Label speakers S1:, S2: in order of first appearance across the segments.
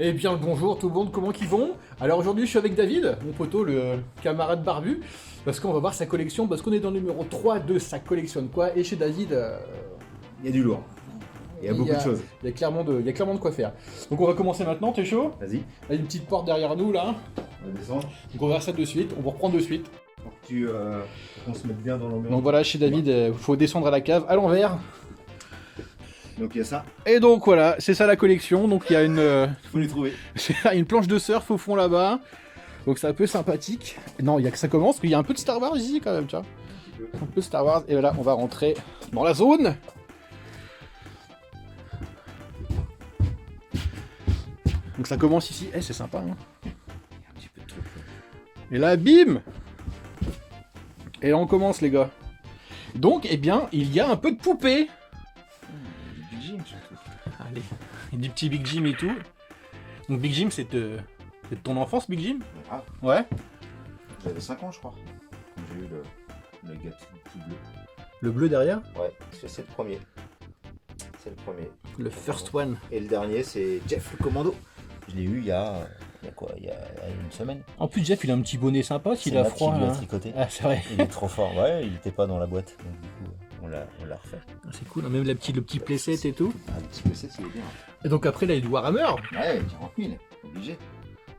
S1: Eh bien bonjour tout le monde, comment qu'ils vont? Alors aujourd'hui je suis avec David, mon poteau, le camarade barbu, parce qu'on va voir sa collection, parce qu'on est dans le numéro 3 de ça collectionne quoi, et chez David,
S2: Il y a du lourd. Il y a beaucoup de choses.
S1: il y a clairement de quoi faire. Donc on va commencer maintenant, t'es chaud?
S2: Vas-y,
S1: Il y a une petite porte derrière nous là,
S2: on va descendre.
S1: donc on va voir ça de suite, on va reprendre de suite.
S2: Pour qu'on se mette bien dans l'ambiance.
S1: Donc voilà, chez David, il faut descendre à la cave à l'envers.
S2: Donc il y a ça,
S1: Et donc voilà, c'est ça la collection, donc il y a
S2: faut les trouver.
S1: une planche de surf au fond là-bas, donc c'est un peu sympathique. Non, il y a que ça commence, parce qu'il y a un peu de Star Wars ici quand même, tu vois. Un peu Star Wars, et voilà, on va rentrer dans la zone. Donc ça commence ici, c'est sympa, hein.
S2: Il y a un petit peu de trucs.
S1: Et là, bim. Et là on commence les gars. Donc, eh bien, il y a un peu de poupée.
S2: Du Big Jim surtout.
S1: Allez, il y a du petit Big Jim et tout. Donc Big Jim, c'est de ton enfance, Big Jim?
S2: Ah,
S1: Ouais.
S2: j'avais 5 ans je crois. Quand j'ai eu le gars tout bleu.
S1: Le bleu derrière?
S2: Ouais, c'est le premier. C'est le premier.
S1: Le first one.
S2: Et le dernier c'est Jeff le commando. Je l'ai eu il y a quoi? Il y a une semaine.
S1: En plus, Jeff, il a un petit bonnet sympa, s'il a
S2: Matt
S1: froid.
S2: qui lui a
S1: Hein.
S2: tricoté.
S1: Ah, c'est vrai.
S2: Il est trop fort. Ouais, il était pas dans la boîte. Donc du coup, on l'a refait.
S1: C'est cool, hein, même le petit playset et tout.
S2: Ah, le petit PC, il est bien.
S1: Et donc après, là, il y a du Warhammer.
S2: Ouais, 40 000, obligé.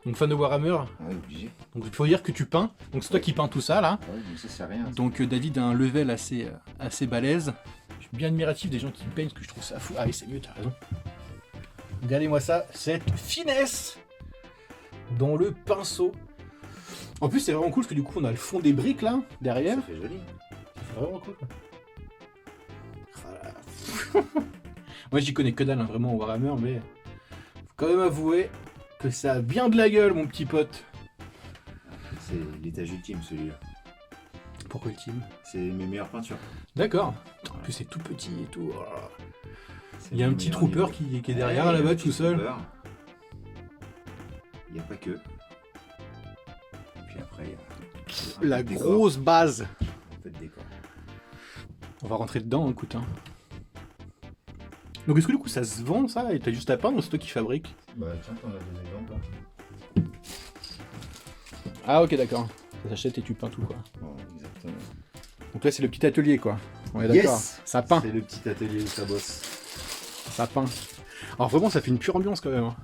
S1: Donc fan de Warhammer.
S2: Ouais, obligé.
S1: Donc il faut dire que tu peins. Donc c'est toi qui peins tout ça, là.
S2: Ouais, donc ça c'est rien.
S1: Donc David a un level assez balèze. Je suis bien admiratif des gens qui peignent, parce que je trouve ça fou. Ah oui, c'est mieux, t'as raison. Regardez-moi ça, cette finesse dans le pinceau. En plus, c'est vraiment cool, parce que du coup, on a le fond des briques, là, derrière.
S2: Ça fait joli.
S1: C'est vraiment cool, quoi. Voilà. Moi, j'y connais que dalle, hein, vraiment, au Warhammer, mais faut quand même avouer que ça a bien de la gueule, mon petit pote.
S2: C'est l'étage ultime celui-là.
S1: Pourquoi ultime?
S2: C'est mes meilleures peintures.
S1: D'accord. En plus, c'est tout petit et tout. Oh là là.
S2: C'est
S1: Il y a un
S2: mes
S1: petit
S2: meilleurs
S1: trooper
S2: niveaux.
S1: qui est derrière,
S2: Ouais, il y a
S1: là-bas,
S2: un
S1: tout
S2: petit
S1: seul.
S2: trooper. Il n'y a pas que. Et puis après, il y a
S1: La
S2: un peu de
S1: grosse base.
S2: décor. Un peu de décor.
S1: On va rentrer dedans, hein, écoute. Hein. Donc, est-ce que du coup, ça se vend, ça? Et t'as juste à peindre ou c'est toi qui fabrique?
S2: Bah tiens, t'en as des exemples là.
S1: Ah, ok, d'accord. Ça s'achète et tu peins tout, quoi.
S2: Bon, exactement.
S1: Donc là, c'est le petit atelier, quoi. On est d'accord.
S2: Yes,
S1: Ça peint.
S2: c'est le petit atelier où ça bosse.
S1: Ça peint. Alors vraiment, ça fait une pure ambiance quand même. Hein.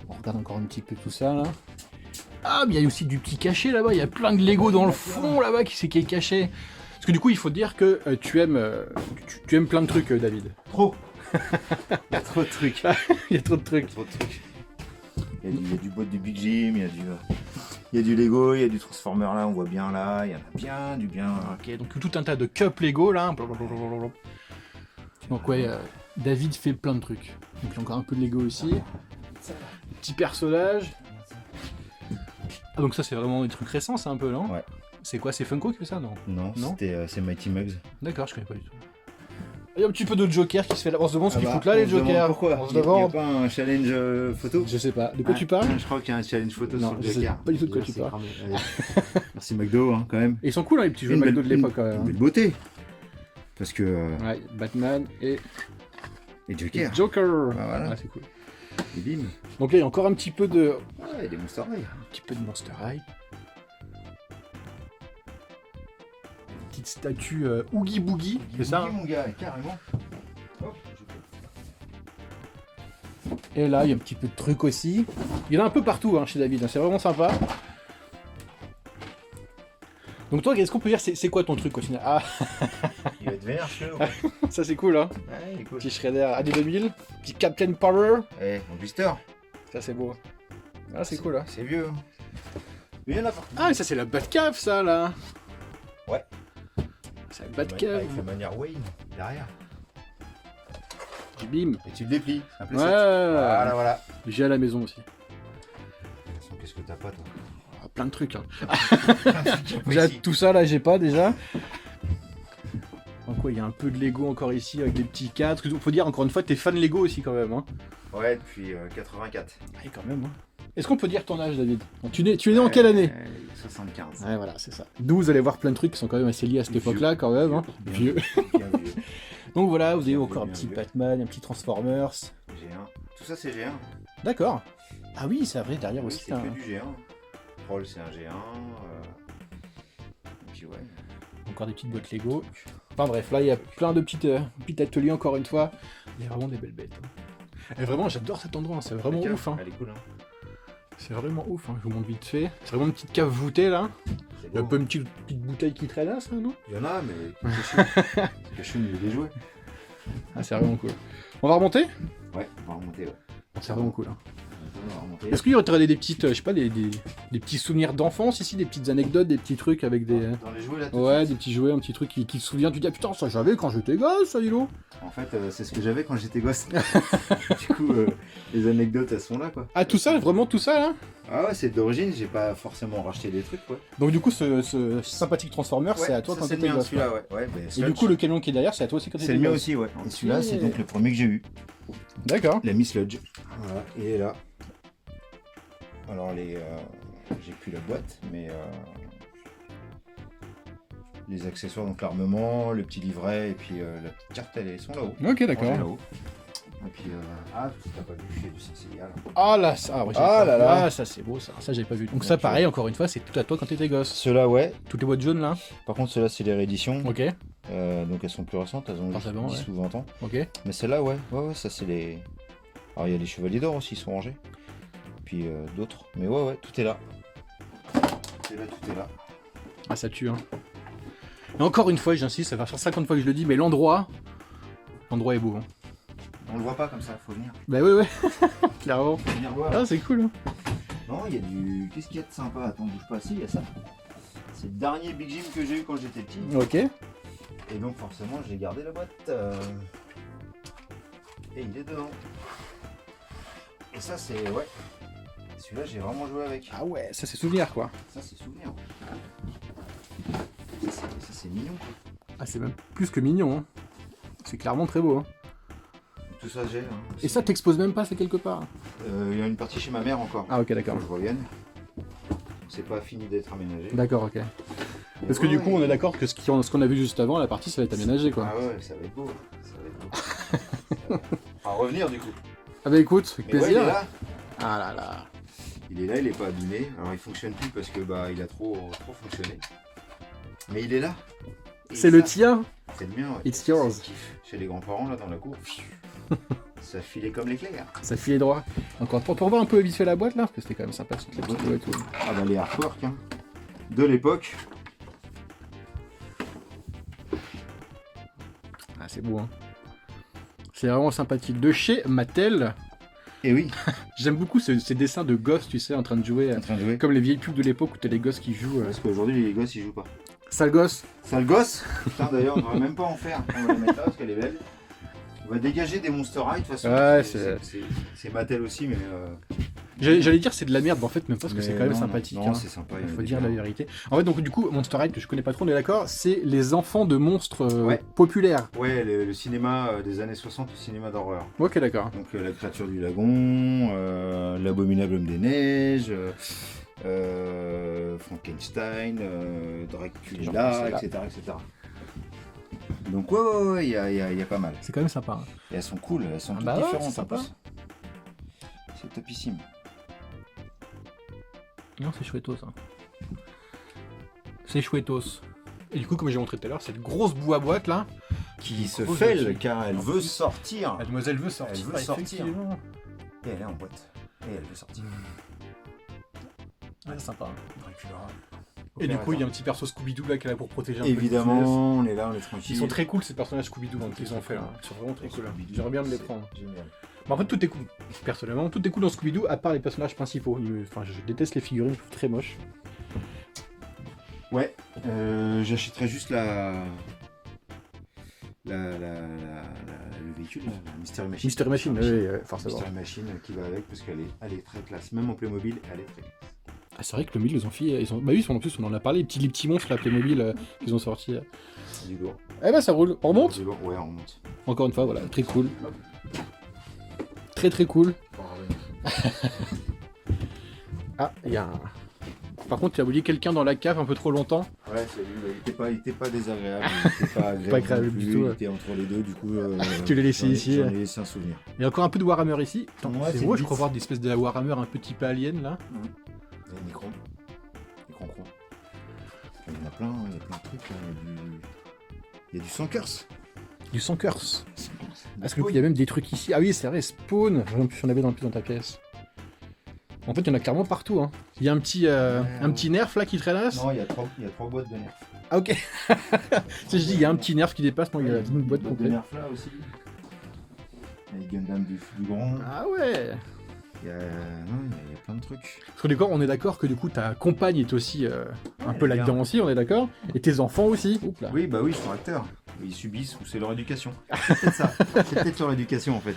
S1: On regarde encore un petit peu tout ça là. Ah, mais il y a aussi du petit cachet là-bas. Il y a plein de Lego dans le fond là-bas qui est caché. Parce que du coup, il faut dire que tu aimes plein de trucs, David.
S2: Trop. Il y a trop de trucs.
S1: Il y a trop de
S2: Il y
S1: trucs.
S2: a trop de trucs. Il y a du boîte du Big Jim, il y a du Lego, il y a du Transformer là, on voit bien là, il y en a bien, du bien.
S1: Ok, donc tout un tas de cups Lego là. Donc ouais, David fait plein de trucs. Donc il y a encore un peu de Lego aussi. Petit personnage. Ah, donc ça, c'est vraiment des trucs récents, ça un peu, non?
S2: Ouais.
S1: C'est quoi? C'est Funko qui fait ça, non?
S2: Non,
S1: Non.
S2: c'est Mighty Mugs.
S1: D'accord, je connais pas du tout. Il y a un petit peu de Joker qui se fait là. On se demande ce qu'ils foutent là,
S2: on
S1: les
S2: se demande
S1: Jokers.
S2: Pourquoi
S1: On se
S2: Il y a
S1: demande.
S2: pas un challenge photo?
S1: Je sais pas. De quoi tu parles?
S2: Je crois qu'il y a un challenge photo
S1: Non,
S2: sur le
S1: je sais
S2: Joker.
S1: pas du tout de quoi tu
S2: C'est
S1: parles.
S2: cramé. Allez. Merci McDo, hein, quand même.
S1: Et ils sont cool, hein, les petits jeux
S2: Une
S1: McDo
S2: belle-
S1: de l'époque, quand
S2: Une
S1: même.
S2: belle beauté. Parce que.
S1: Ouais, Batman et
S2: Joker.
S1: Joker.
S2: Ah, voilà.
S1: Ouais, c'est cool.
S2: Et bim.
S1: Donc là, il y a encore un petit peu de
S2: Ouais, des Monster High.
S1: Monster High. Petite statue Oogie Boogie, c'est ça?
S2: Oui, mon gars, carrément. Hop,
S1: Et là, il y a un petit peu de trucs aussi. Il y en a un peu partout hein, chez David, hein, c'est vraiment sympa. Donc toi, qu'est-ce qu'on peut dire, c'est quoi ton truc au final? Ah,
S2: Il va être vénère, celui-là.
S1: ça c'est cool, hein.
S2: Ouais, il est cool.
S1: Petit Shredder année 2000, petit Captain Power.
S2: Eh, mon blister.
S1: Ça c'est beau. Ah, c'est cool, hein.
S2: C'est vieux. hein. Mais il y en a partout.
S1: Ah, mais ça c'est la Batcave, ça, là.
S2: Ouais.
S1: C'est la Batcave.
S2: Avec la manière Wayne derrière.
S1: Du bim.
S2: Et tu le déplies. Un
S1: Ouais.
S2: playset. Voilà, voilà.
S1: J'ai à la maison aussi.
S2: Qu'est-ce que t'as pas, toi?
S1: Ah, plein de trucs, hein. Déjà, tout ça, là, j'ai pas, déjà. Donc ouais, il y a un peu de Lego encore ici, avec des petits cadres. Faut dire, encore une fois, t'es fan Lego aussi, quand même, hein.
S2: Ouais, depuis 84.
S1: Ouais, quand même, hein. Est-ce qu'on peut dire ton âge, David? Tu es né en quelle année?
S2: 75.
S1: Ouais, voilà, c'est ça. D'où vous allez voir plein de trucs qui sont quand même assez liés à cette
S2: Vieux.
S1: époque-là, quand même, hein.
S2: Bien
S1: Vieux.
S2: Bien vieux.
S1: Donc voilà, vous avez
S2: Bien
S1: encore un
S2: vieux,
S1: petit
S2: bien
S1: Batman, un petit Transformers.
S2: J'ai un Tout ça, c'est G1.
S1: D'accord. Ah oui, c'est vrai, derrière
S2: Oui,
S1: aussi.
S2: c'est que du G1. Roll, c'est un G1. Et puis, ouais.
S1: Encore des petites boîtes Lego. Enfin bref, là, il y a plein de petits ateliers, encore une fois. Il y a vraiment des belles bêtes. Et vraiment, j'adore cet endroit, c'est vraiment ouf. Hein.
S2: Elle est cool, hein.
S1: C'est vraiment ouf, hein. Je vous montre vite fait. C'est vraiment une petite cave voûtée, là. Il y a un peu une petite bouteille qui traîne là, ça, non?
S2: Il y en a, mais c'est caché au milieu des jouets.
S1: Ah, c'est vraiment cool. On va remonter?
S2: Ouais, on va remonter, ouais.
S1: C'est vraiment cool. Hein.
S2: On va remonter.
S1: Est-ce qu'il y aurait des petites, je sais pas, des petits souvenirs d'enfance ici, des petites anecdotes, des petits trucs avec des...
S2: Dans les jouets, là, tout
S1: Ouais,
S2: de suite.
S1: des petits jouets, un petit truc qui te souvient, tu dis, ah putain, ça j'avais quand j'étais gosse, ça, Hilo.
S2: En fait, c'est ce que j'avais quand j'étais gosse. Du coup, les anecdotes, elles sont là, quoi.
S1: Ah, tout ça, vraiment tout ça, là?
S2: Ah ouais, c'est d'origine, j'ai pas forcément racheté des trucs, quoi.
S1: Donc du coup, ce sympathique Transformer, c'est à toi
S2: ça,
S1: quand
S2: c'est le
S1: t'étais
S2: mien,
S1: gosse.
S2: celui-là, ouais. Ouais, bah,
S1: Et
S2: Sludge,
S1: du coup, le camion qui est derrière, c'est à toi aussi quand
S2: c'est
S1: t'étais
S2: le mien
S1: gosse.
S2: aussi, ouais. Et celui-là, c'est donc le premier que j'ai eu.
S1: D'accord.
S2: La Miss Sludge. Voilà, il est là. Alors, j'ai plus la boîte, mais les accessoires, donc l'armement, le petit livret, et puis la petite carte, elles sont là-haut.
S1: Ok, d'accord.
S2: Rangées là-haut. Et puis, t'as pas vu, je fais du CCIA, là.
S1: Ah là, ça, ouais,
S2: Ah là là.
S1: Ah, ça c'est beau, ça j'avais pas vu. Donc ça, pareil, encore une fois, c'est tout à toi quand t'étais gosse.
S2: Ceux-là, ouais.
S1: Toutes les boîtes jaunes là.
S2: Par contre, ceux-là, c'est les rééditions.
S1: Ok,
S2: Donc, elles sont plus récentes, elles ont
S1: Forcément,
S2: 10 ou 20 ans.
S1: ok.
S2: Mais celle-là, ouais, ça c'est les. Alors il y a les Chevaliers d'Or aussi, ils sont rangés. Puis d'autres. Mais ouais, tout est là. Tout est là, tout est là.
S1: Ah, ça tue, hein. Et encore une fois, j'insiste, ça va faire 50 fois que je le dis, mais l'endroit est beau. Hein.
S2: On le voit pas comme ça, faut venir.
S1: Bah ouais, clairement.
S2: Faut venir voir.
S1: Ah, c'est cool. Hein.
S2: Non, il y a du. Qu'est-ce qu'il y a de sympa? Attends, bouge pas. Si, il y a ça. C'est le dernier Big Jim que j'ai eu quand j'étais petit.
S1: Ok.
S2: Et donc forcément, j'ai gardé la boîte. Et il est dedans. Et ça, c'est. Ouais. Celui-là, j'ai vraiment joué avec.
S1: Ah ouais, ça c'est souvenir quoi.
S2: Ça, c'est souvenir. Ça, c'est mignon.
S1: Ah, c'est même plus que mignon. Hein. C'est clairement très beau. Hein.
S2: Tout ça, j'ai. Hein,
S1: Et ça, t'exposes même pas, c'est quelque part.
S2: il y a une partie chez ma mère encore.
S1: Ah, ok, d'accord.
S2: Quand je revienne. C'est pas fini d'être aménagé.
S1: D'accord, ok. Parce que du coup, on est d'accord que ce qu'on a vu juste avant, la partie, ça va être aménagé quoi.
S2: Ah ouais, ça va être beau. Ça va être beau. À revenir du coup.
S1: Ah bah écoute, avec
S2: Mais ouais,
S1: plaisir.
S2: il est là.
S1: Ah là là.
S2: Il est là, il est pas abîmé. Alors il fonctionne plus parce que bah il a trop fonctionné. Mais il est là. Et
S1: C'est
S2: ça,
S1: le tien.
S2: C'est le mien, ouais.
S1: It's yours.
S2: C'est le kiff. Chez les grands-parents là dans la cour. Ça filait comme l'éclair.
S1: Ça filait droit. Encore pour voir un peu vite fait la boîte là, parce que c'était quand même sympathique la petite boîte et tout.
S2: Ah bah les artworks hein. De l'époque.
S1: Ah c'est beau hein. C'est vraiment sympathique. De chez Mattel.
S2: Et oui.
S1: J'aime beaucoup ces dessins de gosses, tu sais, en train de jouer.
S2: En train de jouer.
S1: Comme les vieilles pubs de l'époque où t'as les gosses qui jouent.
S2: Parce qu'aujourd'hui les gosses ils jouent pas.
S1: Sale gosse.
S2: Sale gosse. Putain d'ailleurs on devrait même pas en faire. On va la mettre là parce qu'elle est belle. On va dégager des Monster High de toute façon.
S1: Ouais,
S2: c'est Mattel aussi mais.
S1: J'allais dire c'est de la merde, mais en fait même pas parce que
S2: Mais
S1: c'est quand même
S2: non,
S1: sympathique.
S2: Non,
S1: hein.
S2: c'est sympa.
S1: Il faut dire la vérité. En fait, donc du coup, Monster High, que je connais pas trop, on est d'accord, c'est les enfants de monstres
S2: Ouais.
S1: populaires.
S2: Ouais, le cinéma des années 60, le cinéma d'horreur.
S1: Ok, d'accord.
S2: Donc la créature du lagon, l'abominable homme des neiges, Frankenstein, Dracula, etc., etc. Donc ouais, il y a pas mal.
S1: C'est quand même sympa. Hein.
S2: Et elles sont cool, elles sont
S1: Ah
S2: toutes
S1: bah ouais,
S2: différentes
S1: c'est
S2: en
S1: sympa.
S2: plus. C'est topissime.
S1: Non, c'est chouettos, ça. C'est chouettos. Et du coup, comme j'ai montré tout à l'heure, cette grosse boîte à boîte là,
S2: Qui se
S1: grosse
S2: fêle
S1: dessus.
S2: car elle
S1: En
S2: veut
S1: plus,
S2: sortir.
S1: Mademoiselle veut sortir.
S2: Elle veut sortir.
S1: effectivement.
S2: Et elle est en boîte. Et elle veut sortir.
S1: Ouais, c'est sympa. Hein.
S2: Dracula.
S1: Et du coup, il y a un petit perso Scooby-Doo là qui est là pour protéger un
S2: Évidemment,
S1: peu.
S2: on est là, on est tranquille.
S1: Ils sont très cool ces personnages Scooby-Doo hein, qu'ils ont fait là. Ils sont vraiment très cool. Hein. J'aimerais bien de les prendre.
S2: Génial.
S1: Mais en fait, tout est cool. Personnellement, tout est cool dans Scooby-Doo à part les personnages principaux. Enfin, je déteste les figurines, je trouve très moches.
S2: Ouais, j'achèterais juste le véhicule, là, la Mystery Machine.
S1: Mystery Machine, oui, forcément.
S2: Mystery Machine qui va avec parce elle est très classe. Même en Playmobil, elle est très classe.
S1: Ah, c'est vrai que le Playmobil, ils ont fait. Bah oui, en plus, on en a parlé, les petits monstres, la Playmobil qu'ils ont sorti.
S2: Du lourd.
S1: Eh ben, ça roule. On remonte.
S2: Du lourd, ouais, on remonte.
S1: Encore une fois, voilà, très cool. Très très cool. Ah, il y a Par contre, tu as oublié quelqu'un dans la cave un peu trop longtemps.
S2: Ouais, c'est lui, il était pas désagréable, il était pas agréable.
S1: Pas agréable
S2: non plus,
S1: du tout,
S2: il
S1: ouais.
S2: était entre les deux, du coup.
S1: Tu l'as laissé ici.
S2: J'en ai laissé un souvenir.
S1: Il y a encore un peu de Warhammer ici. Attends,
S2: Ouais,
S1: c'est
S2: c'est
S1: beau,
S2: une
S1: je crois
S2: bite.
S1: voir des espèces de Warhammer un petit peu alien là.
S2: Il y a Necron. Necron. Il y en a plein, il y a plein de trucs. Il y a du Sankers.
S1: Du sang curse. Parce que il y a même des trucs ici. Ah oui, c'est vrai, spawn. J'en avais dans plus dans ta pièce. En fait, il y en a clairement partout. Hein. Il y a un petit nerf là qui traînasse.
S2: Non, il y a trois boîtes de nerfs.
S1: Ah ok. Si je dis, il y a un petit nerf qui dépasse, non, il y a une boîte
S2: de
S1: complète.
S2: nerfs là aussi. Il y a Gundam du grand.
S1: Ah ouais.
S2: Il y a plein de trucs.
S1: Parce que d'accord, on est d'accord que du coup ta compagne est aussi un peu
S2: elle est
S1: là-dedans
S2: bien.
S1: aussi, on est d'accord. Et tes enfants aussi. Oups là.
S2: Oui, bah oui, ils sont acteurs. Ils subissent ou c'est leur éducation. C'est peut-être ça. C'est peut-être leur éducation en fait.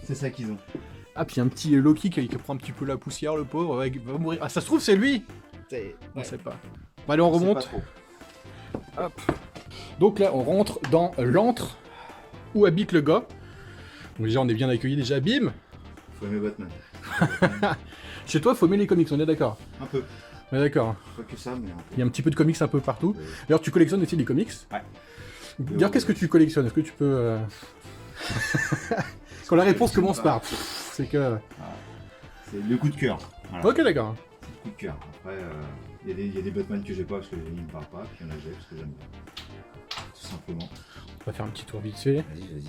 S2: C'est ça qu'ils ont.
S1: Ah puis un petit Loki qui prend un petit peu la poussière, le pauvre, ouais, il va mourir. Ah ça se trouve c'est lui. On sait pas. Bon allez on remonte. Hop. Donc là on rentre dans l'antre où habite le gars. Donc déjà on est bien accueillis déjà, bim.
S2: Faut aimer Batman.
S1: Chez toi faut aimer les comics, on est d'accord.
S2: Un peu.
S1: On est d'accord.
S2: Pas que ça, mais un peu.
S1: Il y a un petit peu de comics un peu partout. D'ailleurs tu collectionnes aussi des comics.
S2: Ouais.
S1: D'ailleurs qu'est-ce que tu collectionnes? Est-ce que tu peux... Quand la réponse commence par... C'est que...
S2: C'est le coup de cœur. Voilà.
S1: Ok d'accord.
S2: C'est le coup de cœur. Après, il y a des Batman que j'ai pas parce que ils me parlent pas, puis il y en a que j'ai parce que j'aime bien. Tout simplement.
S1: On va faire un petit tour vite fait.
S2: Vas-y.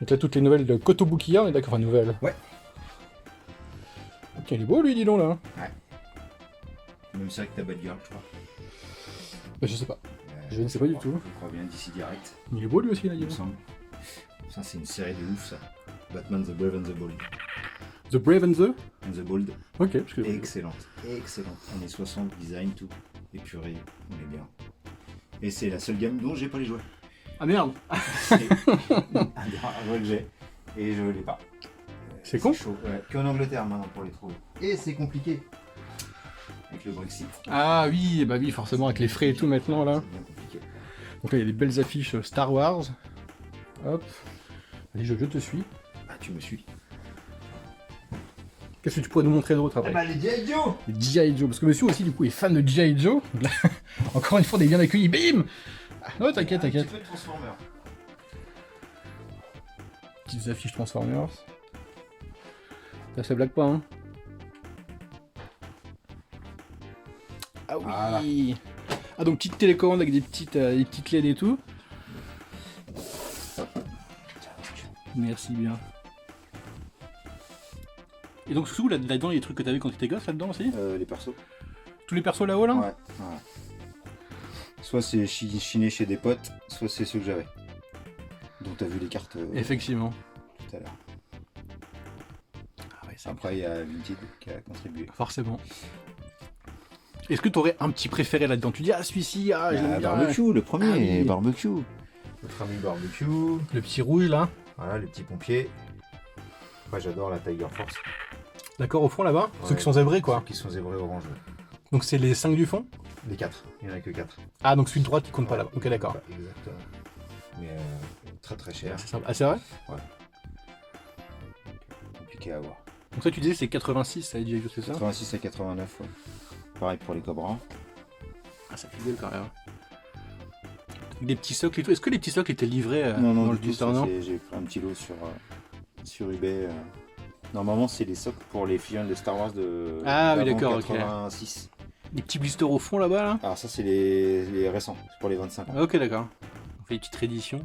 S1: Donc là toutes les nouvelles de Kotobukiya, on est d'accord, enfin nouvelles.
S2: Ouais.
S1: Ok il est beau lui dis donc là.
S2: Même ça avec ta bad girl, je crois.
S1: Bah, je sais pas. Je ne sais pas du tout.
S2: Je crois bien d'ici direct,
S1: Il est beau lui aussi là, dis
S2: il me
S1: donc.
S2: semble. Ça, c'est une série de ouf, ça. Batman the Brave and the Bold.
S1: The Brave and the...
S2: And the Bold.
S1: Ok, parce que...
S2: Excellente. Années 60, design, tout. Épuré, on est bien. Et c'est la seule gamme dont j'ai pas les jouets.
S1: Ah merde.
S2: C'est un des jouets que j'ai. Et je l'ai pas.
S1: C'est con.
S2: chaud. Ouais. Qu'en Angleterre maintenant pour les trouver. Et c'est compliqué. Avec le Brexit.
S1: Ah oui, bah oui, forcément avec les frais et tout maintenant là.
S2: C'est bien compliqué.
S1: Donc là il y a des belles affiches Star Wars. Hop. Allez, je te suis.
S2: Ah, tu me suis.
S1: Qu'est-ce que tu pourrais nous montrer d'autre après?
S2: les G.I. Joe.
S1: Les G.I. Joe, parce que monsieur aussi du coup est fan de G.I. Joe. Donc là, encore une fois, on est bien accueillis. Bim. Oh t'inquiète,
S2: Un
S1: t'inquiète.
S2: petit peu de Transformers.
S1: Petites affiches Transformers. Ça se blague pas, hein. Ah oui. Ah donc petite télécommande avec des petites LED et tout. Merci bien. Et donc sous là-dedans il y a des trucs que t'avais quand tu étais gosse là-dedans aussi?
S2: Les persos.
S1: Tous les persos là-haut là?
S2: Ouais. Soit c'est chiné chez des potes, soit c'est ceux que j'avais. Donc t'as vu les cartes
S1: Effectivement.
S2: tout à l'heure.
S1: Ah ouais, ça
S2: Après il y a Vinted qui a contribué.
S1: forcément. Est-ce que t'aurais un petit préféré là-dedans? Tu dis ah celui-ci, ah j'aime bien.
S2: Barbecue, le premier,
S1: Ah oui.
S2: barbecue. Notre ami barbecue.
S1: Le petit rouge là.
S2: Voilà, les petits pompiers. Moi j'adore la Tiger Force.
S1: D'accord, au fond là-bas. Ceux
S2: Ouais.
S1: qui sont zébrés quoi.
S2: Ceux qui sont zébrés orange.
S1: Donc c'est les 5 du fond.
S2: Les 4. Il n'y en a que 4.
S1: Ah donc celui de droite qui compte pas là. Ok d'accord.
S2: Exactement. Mais très très cher.
S1: C'est sympa. Ah c'est vrai?
S2: Compliqué à avoir.
S1: Donc ça tu disais c'est 86 ça G.I. Joe, c'est ça?
S2: 86 à 89, ouais. Pareil pour les Cobras.
S1: Ah ça fidèle quand même. Des petits socles et tout. Est-ce que les petits socles étaient livrés
S2: Non,
S1: dans le
S2: du tout,
S1: Twister,
S2: ça,
S1: non?
S2: j'ai pris un petit lot sur eBay. Normalement, c'est les socles pour les figurines de Star Wars de
S1: Ah oui,
S2: d'avant
S1: d'accord, ok.
S2: 86.
S1: Des petits blisters au fond là-bas là?
S2: Alors ça, c'est les récents, c'est pour les 25 ans.
S1: Ah, ok d'accord. On fait des petites rééditions.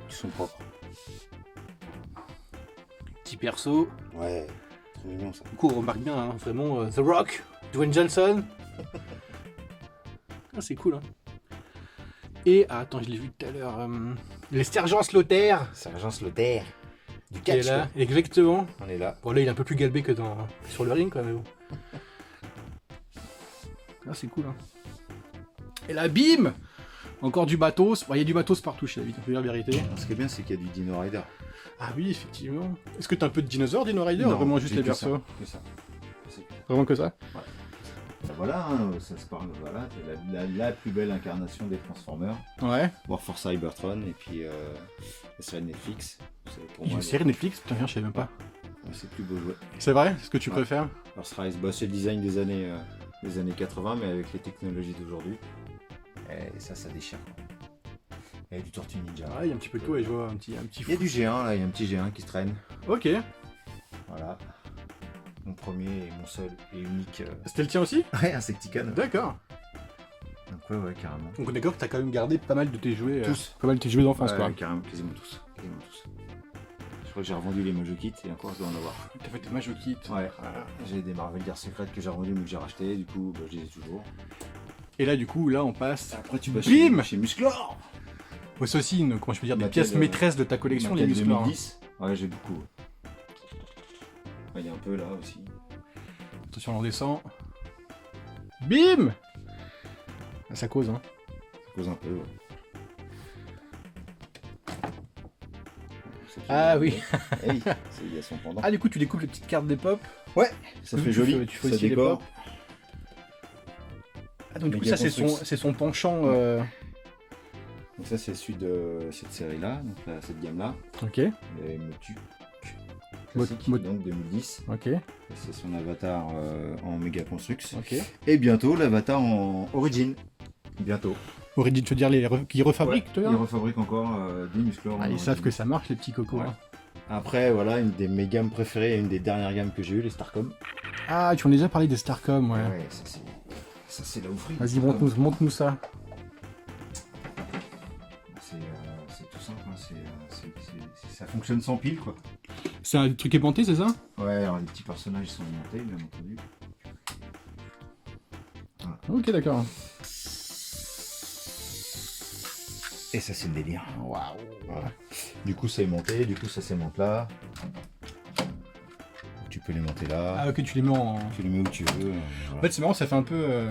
S2: Qui sont propres.
S1: Petit perso.
S2: Ouais, trop mignon ça.
S1: Du coup on remarque bien hein, vraiment The Rock, Dwayne Johnson. Ah c'est cool hein. Et attends je l'ai vu tout à l'heure. Les sergents Slaughter.
S2: Sergent Slaughter. Du
S1: Qui est
S2: catch,
S1: là,
S2: quoi.
S1: exactement.
S2: On est là.
S1: Bon là il est un peu plus galbé que sur le ring quand même. Ah c'est cool hein. Et là bim. Encore du matos. Bon, il y a du matos partout chez David, on peut dire la vérité.
S2: Ce qui est bien, c'est qu'il y a du Dino Rider.
S1: Ah oui effectivement. Est-ce que t'as un peu de dinosaures Dino Rider ou
S2: Non,
S1: vraiment juste
S2: j'ai
S1: les
S2: que
S1: persos?
S2: ça, que ça.
S1: Vraiment que ça?
S2: Voilà, hein, ça se parle, voilà, c'est la plus belle incarnation des Transformers.
S1: Ouais.
S2: War for Cybertron et puis la série de Netflix. C'est pour
S1: Il y a
S2: moi
S1: une série Netflix, putain je savais même pas.
S2: c'est le plus beau jouet.
S1: C'est vrai? C'est ce que tu
S2: Ouais.
S1: préfères?
S2: Earthrise, bah, c'est le design des années des années 80, mais avec les technologies d'aujourd'hui. Et ça déchire. Il y a du Tortue Ninja.
S1: Ah, il y a un petit peu de tout et je vois un petit
S2: Il y a du G1 là, il y a un petit G1 qui se traîne.
S1: Ok.
S2: Voilà. Mon premier et mon seul et unique.
S1: C'était le tien aussi?
S2: Ouais, Insecticon.
S1: D'accord.
S2: Donc ouais, carrément.
S1: Donc on est d'accord que t'as quand même gardé pas mal de tes jouets.
S2: Tous.
S1: Pas mal de tes jouets d'enfance,
S2: Ouais,
S1: quoi.
S2: carrément, quasiment tous. Je crois que j'ai revendu les Mojo Kits et encore je dois en avoir.
S1: T'as fait tes Majo Kits.
S2: Ouais. J'ai des Marvel Guerre Secrète que j'ai revendu mais que j'ai racheté, du coup je les ai toujours.
S1: Et là, du coup, là, on passe.
S2: Après tu vas
S1: Bim
S2: chez Musclor.
S1: Ouais, c'est aussi une, comment je peux dire, des
S2: Mattel,
S1: pièces maîtresses de ta collection, les
S2: Mattel
S1: muscleurs.
S2: 2010. Ouais, j'ai beaucoup. Il y a un peu là aussi.
S1: Attention, on descend. Bim! Ah, ça cause, hein.
S2: Ça cause un peu. Ouais.
S1: Ah oui.
S2: Hey, il y a son pendant.
S1: Ah, du coup, tu découpes les petites cartes des pop.
S2: Ouais, ça fait joli.
S1: Tu fais
S2: ça
S1: aussi les
S2: décore.
S1: pop. Ah, donc du coup,
S2: Méga
S1: ça, c'est son penchant.
S2: Donc ça c'est celui de cette série là, donc là, cette gamme là.
S1: Ok.
S2: Les Motu. Classique, donc 2010.
S1: Ok.
S2: Et c'est son avatar en Mega Construx.
S1: Ok.
S2: Et bientôt l'avatar en Origin. Bientôt.
S1: Origin, tu veux dire qui refabriquent, toi?
S2: Ils refabriquent encore des Musclor.
S1: Ah, ils savent que ça marche, les petits cocos.
S2: Ouais.
S1: Hein.
S2: Après, voilà, une de mes gammes préférées et une des dernières gammes que j'ai eues, les Starcom.
S1: Ah, tu en as déjà parlé des Starcom, ouais.
S2: Ouais, ça c'est la oufrie.
S1: Vas-y, montre-nous ça.
S2: C'est tout simple, hein. Ça fonctionne sans pile, quoi.
S1: C'est un truc aimanté, c'est ça?
S2: Ouais, alors les petits personnages sont aimantés, bien entendu. Voilà.
S1: Ok, d'accord.
S2: Et ça, c'est le délire.
S1: Waouh.
S2: Voilà. Du coup, ça est monté, du coup, ça s'aimente là. Tu peux les monter là.
S1: Ah, ok, tu les mets en.
S2: Tu les mets où tu veux.
S1: En
S2: Voilà.
S1: fait, c'est marrant, ça fait un peu.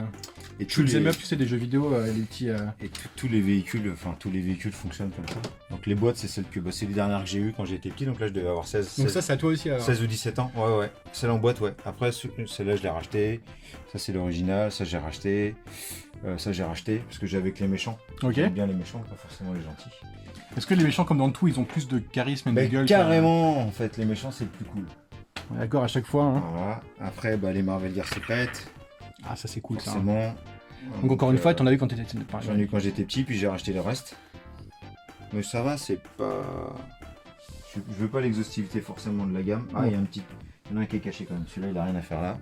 S2: Et
S1: Tu les aimes, tu sais, des jeux vidéo, les petits.
S2: Et tous les véhicules fonctionnent comme ça. Donc les boîtes, c'est celles que c'est les dernières que j'ai eues quand j'étais petit. Donc là, je devais avoir 16.
S1: Donc ça, c'est à toi aussi. Alors.
S2: 16 ou 17 ans. Ouais. Celle en boîte, ouais. Après, celle-là, je l'ai racheté. Ça, c'est l'original. Ça, j'ai racheté. Ça, j'ai racheté parce que j'avais que les méchants.
S1: Ok.
S2: J'aime bien les méchants, pas forcément les gentils.
S1: Est-ce que les méchants, comme dans tout, ils ont plus de charisme et de gueule?
S2: Carrément, en fait, les méchants, c'est le plus cool.
S1: D'accord, à chaque fois. Hein.
S2: Voilà. Après, les Marvel Guerre Secrète.
S1: Ah, ça, c'est cool, ça.
S2: Forcément.
S1: Donc encore une fois, t'en as eu quand t'étais.
S2: J'en ai eu quand j'étais petit, puis j'ai racheté le reste. Mais ça va, c'est pas. Je veux pas l'exhaustivité forcément de la gamme. Ah, il y en a un qui est caché quand même. Celui-là, il a rien à faire là.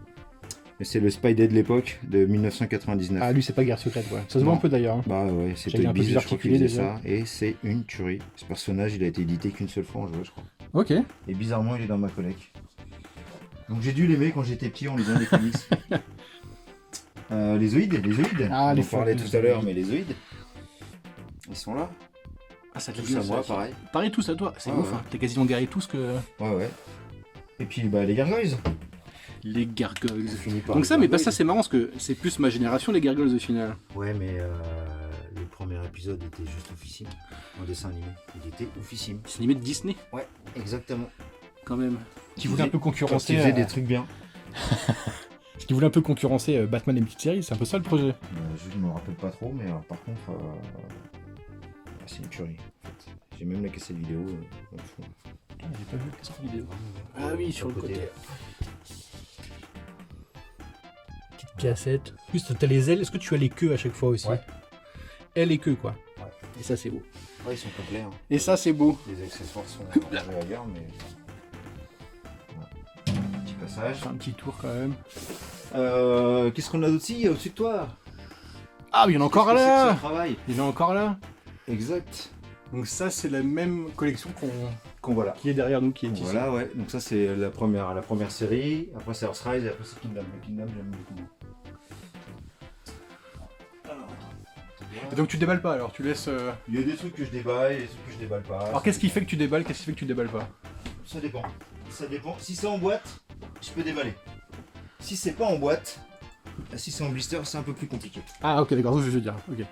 S2: Et c'est le Spidey de l'époque, de 1999.
S1: Ah, lui, c'est pas Guerre Secrète, ouais. Ça se voit un peu d'ailleurs. Hein.
S2: Bah ouais, c'est
S1: Chacun un peu
S2: Toy Biz,
S1: plus
S2: je crois qu'il
S1: articulé,
S2: faisait
S1: déjà.
S2: ça. Et c'est une tuerie. Ce personnage, il a été édité qu'une seule fois en jeu, je crois.
S1: Ok.
S2: Et bizarrement, il est dans ma collecte. Donc j'ai dû l'aimer quand j'étais petit en lisant les comics. Les Zoïdes.
S1: Ah,
S2: on
S1: les
S2: en parlait
S1: fameux
S2: tout à l'heure, mais les Zoïdes, ils sont là.
S1: Ah, ça
S2: Tous à moi, pareil.
S1: Pareil, tous à toi. C'est
S2: Ah,
S1: ouf,
S2: ouais.
S1: hein. T'es quasiment garé tous que.
S2: Ouais. Et puis les Gargoyles.
S1: Les gargoyles.
S2: On finit par
S1: Donc
S2: les
S1: ça, mais pas
S2: Gargoyles.
S1: ça, c'est marrant parce que c'est plus ma génération, les gargoyles au final.
S2: Ouais, mais le premier épisode était juste oufissime. En dessin animé, il était oufissime.
S1: C'est limite Disney,
S2: Ouais, exactement.
S1: quand même. Qui
S2: Il
S1: voulait un
S2: faisait-
S1: peu concurrencer.
S2: Quand il faisait des trucs bien.
S1: Qui voulait un peu concurrencer Batman et une petite série, c'est un peu ça le projet.
S2: Je me rappelle pas trop, mais alors, par contre, c'est une tuerie. En fait. J'ai même la cassette vidéo.
S1: J'ai pas vu qu'est-ce que vidéo. Ah oui, sur le côté. Petite cassette. Juste, t'as les ailes. Est-ce que tu as les queues à chaque fois aussi?
S2: Ouais.
S1: Ailes et queues, quoi.
S2: Ouais.
S1: Et ça, c'est beau.
S2: Ouais, ils sont complets. Hein.
S1: Et ça, c'est beau.
S2: Les accessoires sont rangés ailleurs, mais. Voilà. Petit passage.
S1: Faire un petit tour quand même.
S2: Qu'est-ce qu'on a d'autre ici au-dessus de toi?
S1: Ah, mais il y en a encore
S2: Qu'est-ce que c'est que
S1: là.
S2: ce travail.
S1: Il y en a encore là.
S2: Exact.
S1: Donc ça, c'est la même collection
S2: Qu'on voit là.
S1: qui est derrière nous, qui est ici.
S2: Voilà, ouais. Donc ça, c'est la première série. Après, c'est Earthrise et après, c'est Kingdom. Le Kingdom, j'aime beaucoup.
S1: Et donc tu déballes pas alors, tu laisses...
S2: Il y a des trucs que je déballe et des trucs que je déballe pas.
S1: Alors qu'est-ce qui fait que tu déballes, qu'est-ce qui fait que tu déballes pas?
S2: Ça dépend. Ça dépend. Si c'est en boîte, je peux déballer. Si c'est pas en boîte, si c'est en blister, c'est un peu plus compliqué.
S1: Ah ok, d'accord, je veux dire, ok.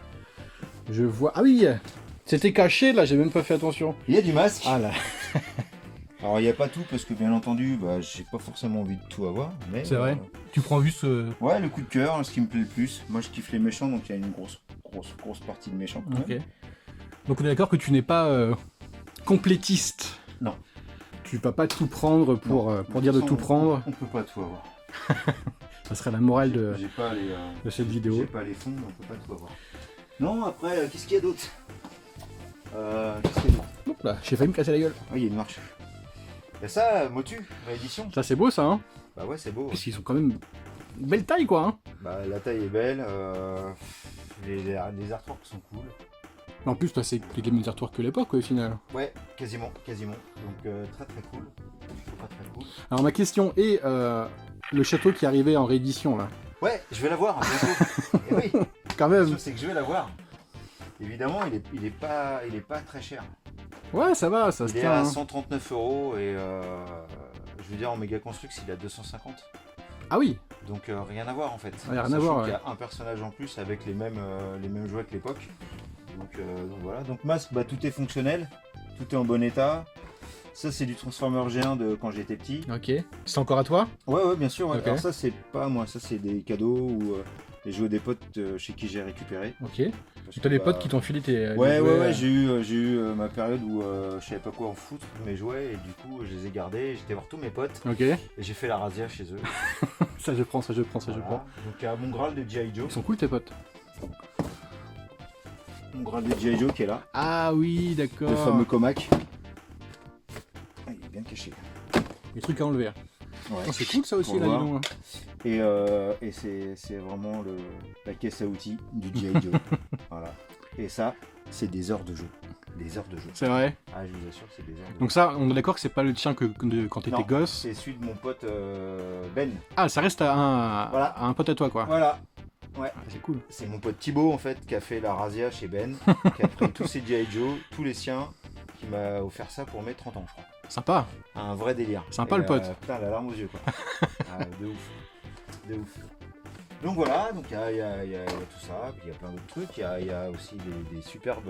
S1: Je vois... Ah oui, c'était caché là, j'ai même pas fait attention.
S2: Il y a du masque.
S1: Ah là,
S2: Alors il n'y a pas tout parce que bien entendu, j'ai pas forcément envie de tout avoir. Mais
S1: c'est vrai. Tu prends juste...
S2: ouais, le coup de cœur, ce qui me plaît le plus. Moi, je kiffe les méchants, donc il y a une grosse partie de méchants. quand
S1: Ok.
S2: même.
S1: Donc on est d'accord que tu n'es pas complétiste.
S2: Non.
S1: Tu vas pas tout prendre pour dire de
S2: toute
S1: tout
S2: façon,
S1: prendre.
S2: On peut pas tout avoir.
S1: Ça serait la morale de
S2: J'ai pas les,
S1: cette
S2: j'ai
S1: vidéo.
S2: pas les fonds, on peut pas tout avoir. Non, après, qu'est-ce qu'il y a d'autre Qu'est-ce qu'il y a d'autre?
S1: Hop là, j'ai failli me casser la gueule.
S2: Ah, il y a une marche. Il y a ça, Motu, réédition.
S1: Ça c'est beau ça, hein.
S2: Bah ouais, c'est beau.
S1: Parce qu'ils sont quand même belle taille quoi, hein.
S2: Bah la taille est belle, les artworks sont cool.
S1: En plus, toi, c'est les mêmes artworks que l'époque, quoi, au final.
S2: Ouais, quasiment. Donc très très cool. Très très cool.
S1: Alors ma question est, le château qui arrivait en réédition là.
S2: Ouais, je vais la voir bientôt. Et oui,
S1: Quand
S2: la
S1: même.
S2: chose, c'est que je vais la voir. Évidemment, il est pas très cher.
S1: Ouais, ça va, ça se
S2: Il est
S1: tient.
S2: à
S1: Hein.
S2: 139 € et je veux dire en méga construct il est à 250.
S1: Ah oui.
S2: Donc rien à voir en fait.
S1: Ouais, rien à
S2: Sachant
S1: voir,
S2: qu'il y
S1: ouais.
S2: a un personnage en plus avec les mêmes jouets que l'époque. Donc voilà. Donc masque, bah, tout est fonctionnel, tout est en bon état. Ça c'est du Transformer G1 de quand j'étais petit.
S1: Ok. C'est encore à toi?
S2: Ouais bien sûr. Ouais.
S1: Ok.
S2: Alors ça c'est pas moi, ça c'est des cadeaux ou les jouets des potes chez qui j'ai récupéré.
S1: Ok.
S2: Parce
S1: Tu as
S2: que,
S1: des
S2: bah,
S1: potes qui t'ont filé tes.
S2: Ouais,
S1: les jouets,
S2: j'ai eu ma période où je savais pas quoi en foutre de mes jouets et du coup je les ai gardés, j'étais voir tous mes potes
S1: Ok.
S2: et j'ai fait la razzia chez eux.
S1: Ça je prends, ça je prends, ça je
S2: Voilà.
S1: prends.
S2: Donc à mon Graal de G.I. Joe,
S1: Ils sont cool tes potes.
S2: mon Graal de G.I. Joe qui est là,
S1: Ah oui, d'accord.
S2: le fameux Comac. Ah, il est bien caché.
S1: Les trucs à enlever.
S2: Ouais.
S1: Oh, c'est cool ça aussi
S2: Pour
S1: là, dis
S2: voir.
S1: donc.
S2: Et c'est vraiment la caisse à outils du G.I. Joe. Voilà. Et ça, c'est des heures de jeu. Des heures de jeu.
S1: C'est vrai.
S2: Ah, je vous assure, c'est des heures de jeu.
S1: Donc ça, on est d'accord que c'est pas le tien quand t'étais
S2: Non,
S1: gosse.
S2: c'est celui de mon pote Ben.
S1: Ah, ça reste à
S2: Voilà.
S1: à un pote à toi quoi.
S2: Voilà.
S1: Ah, c'est cool.
S2: C'est mon pote Thibaut en fait qui a fait la razzia chez Ben, qui a pris tous ses G.I. Joe, tous les siens, qui m'a offert ça pour mes 30 ans je crois.
S1: Sympa.
S2: Un vrai délire.
S1: Sympa,
S2: Et,
S1: le pote.
S2: Putain, la larme aux yeux quoi. Ah, de ouf. De ouf. Donc voilà, donc il y a tout ça, puis il y a plein d'autres trucs, il y a aussi des superbes...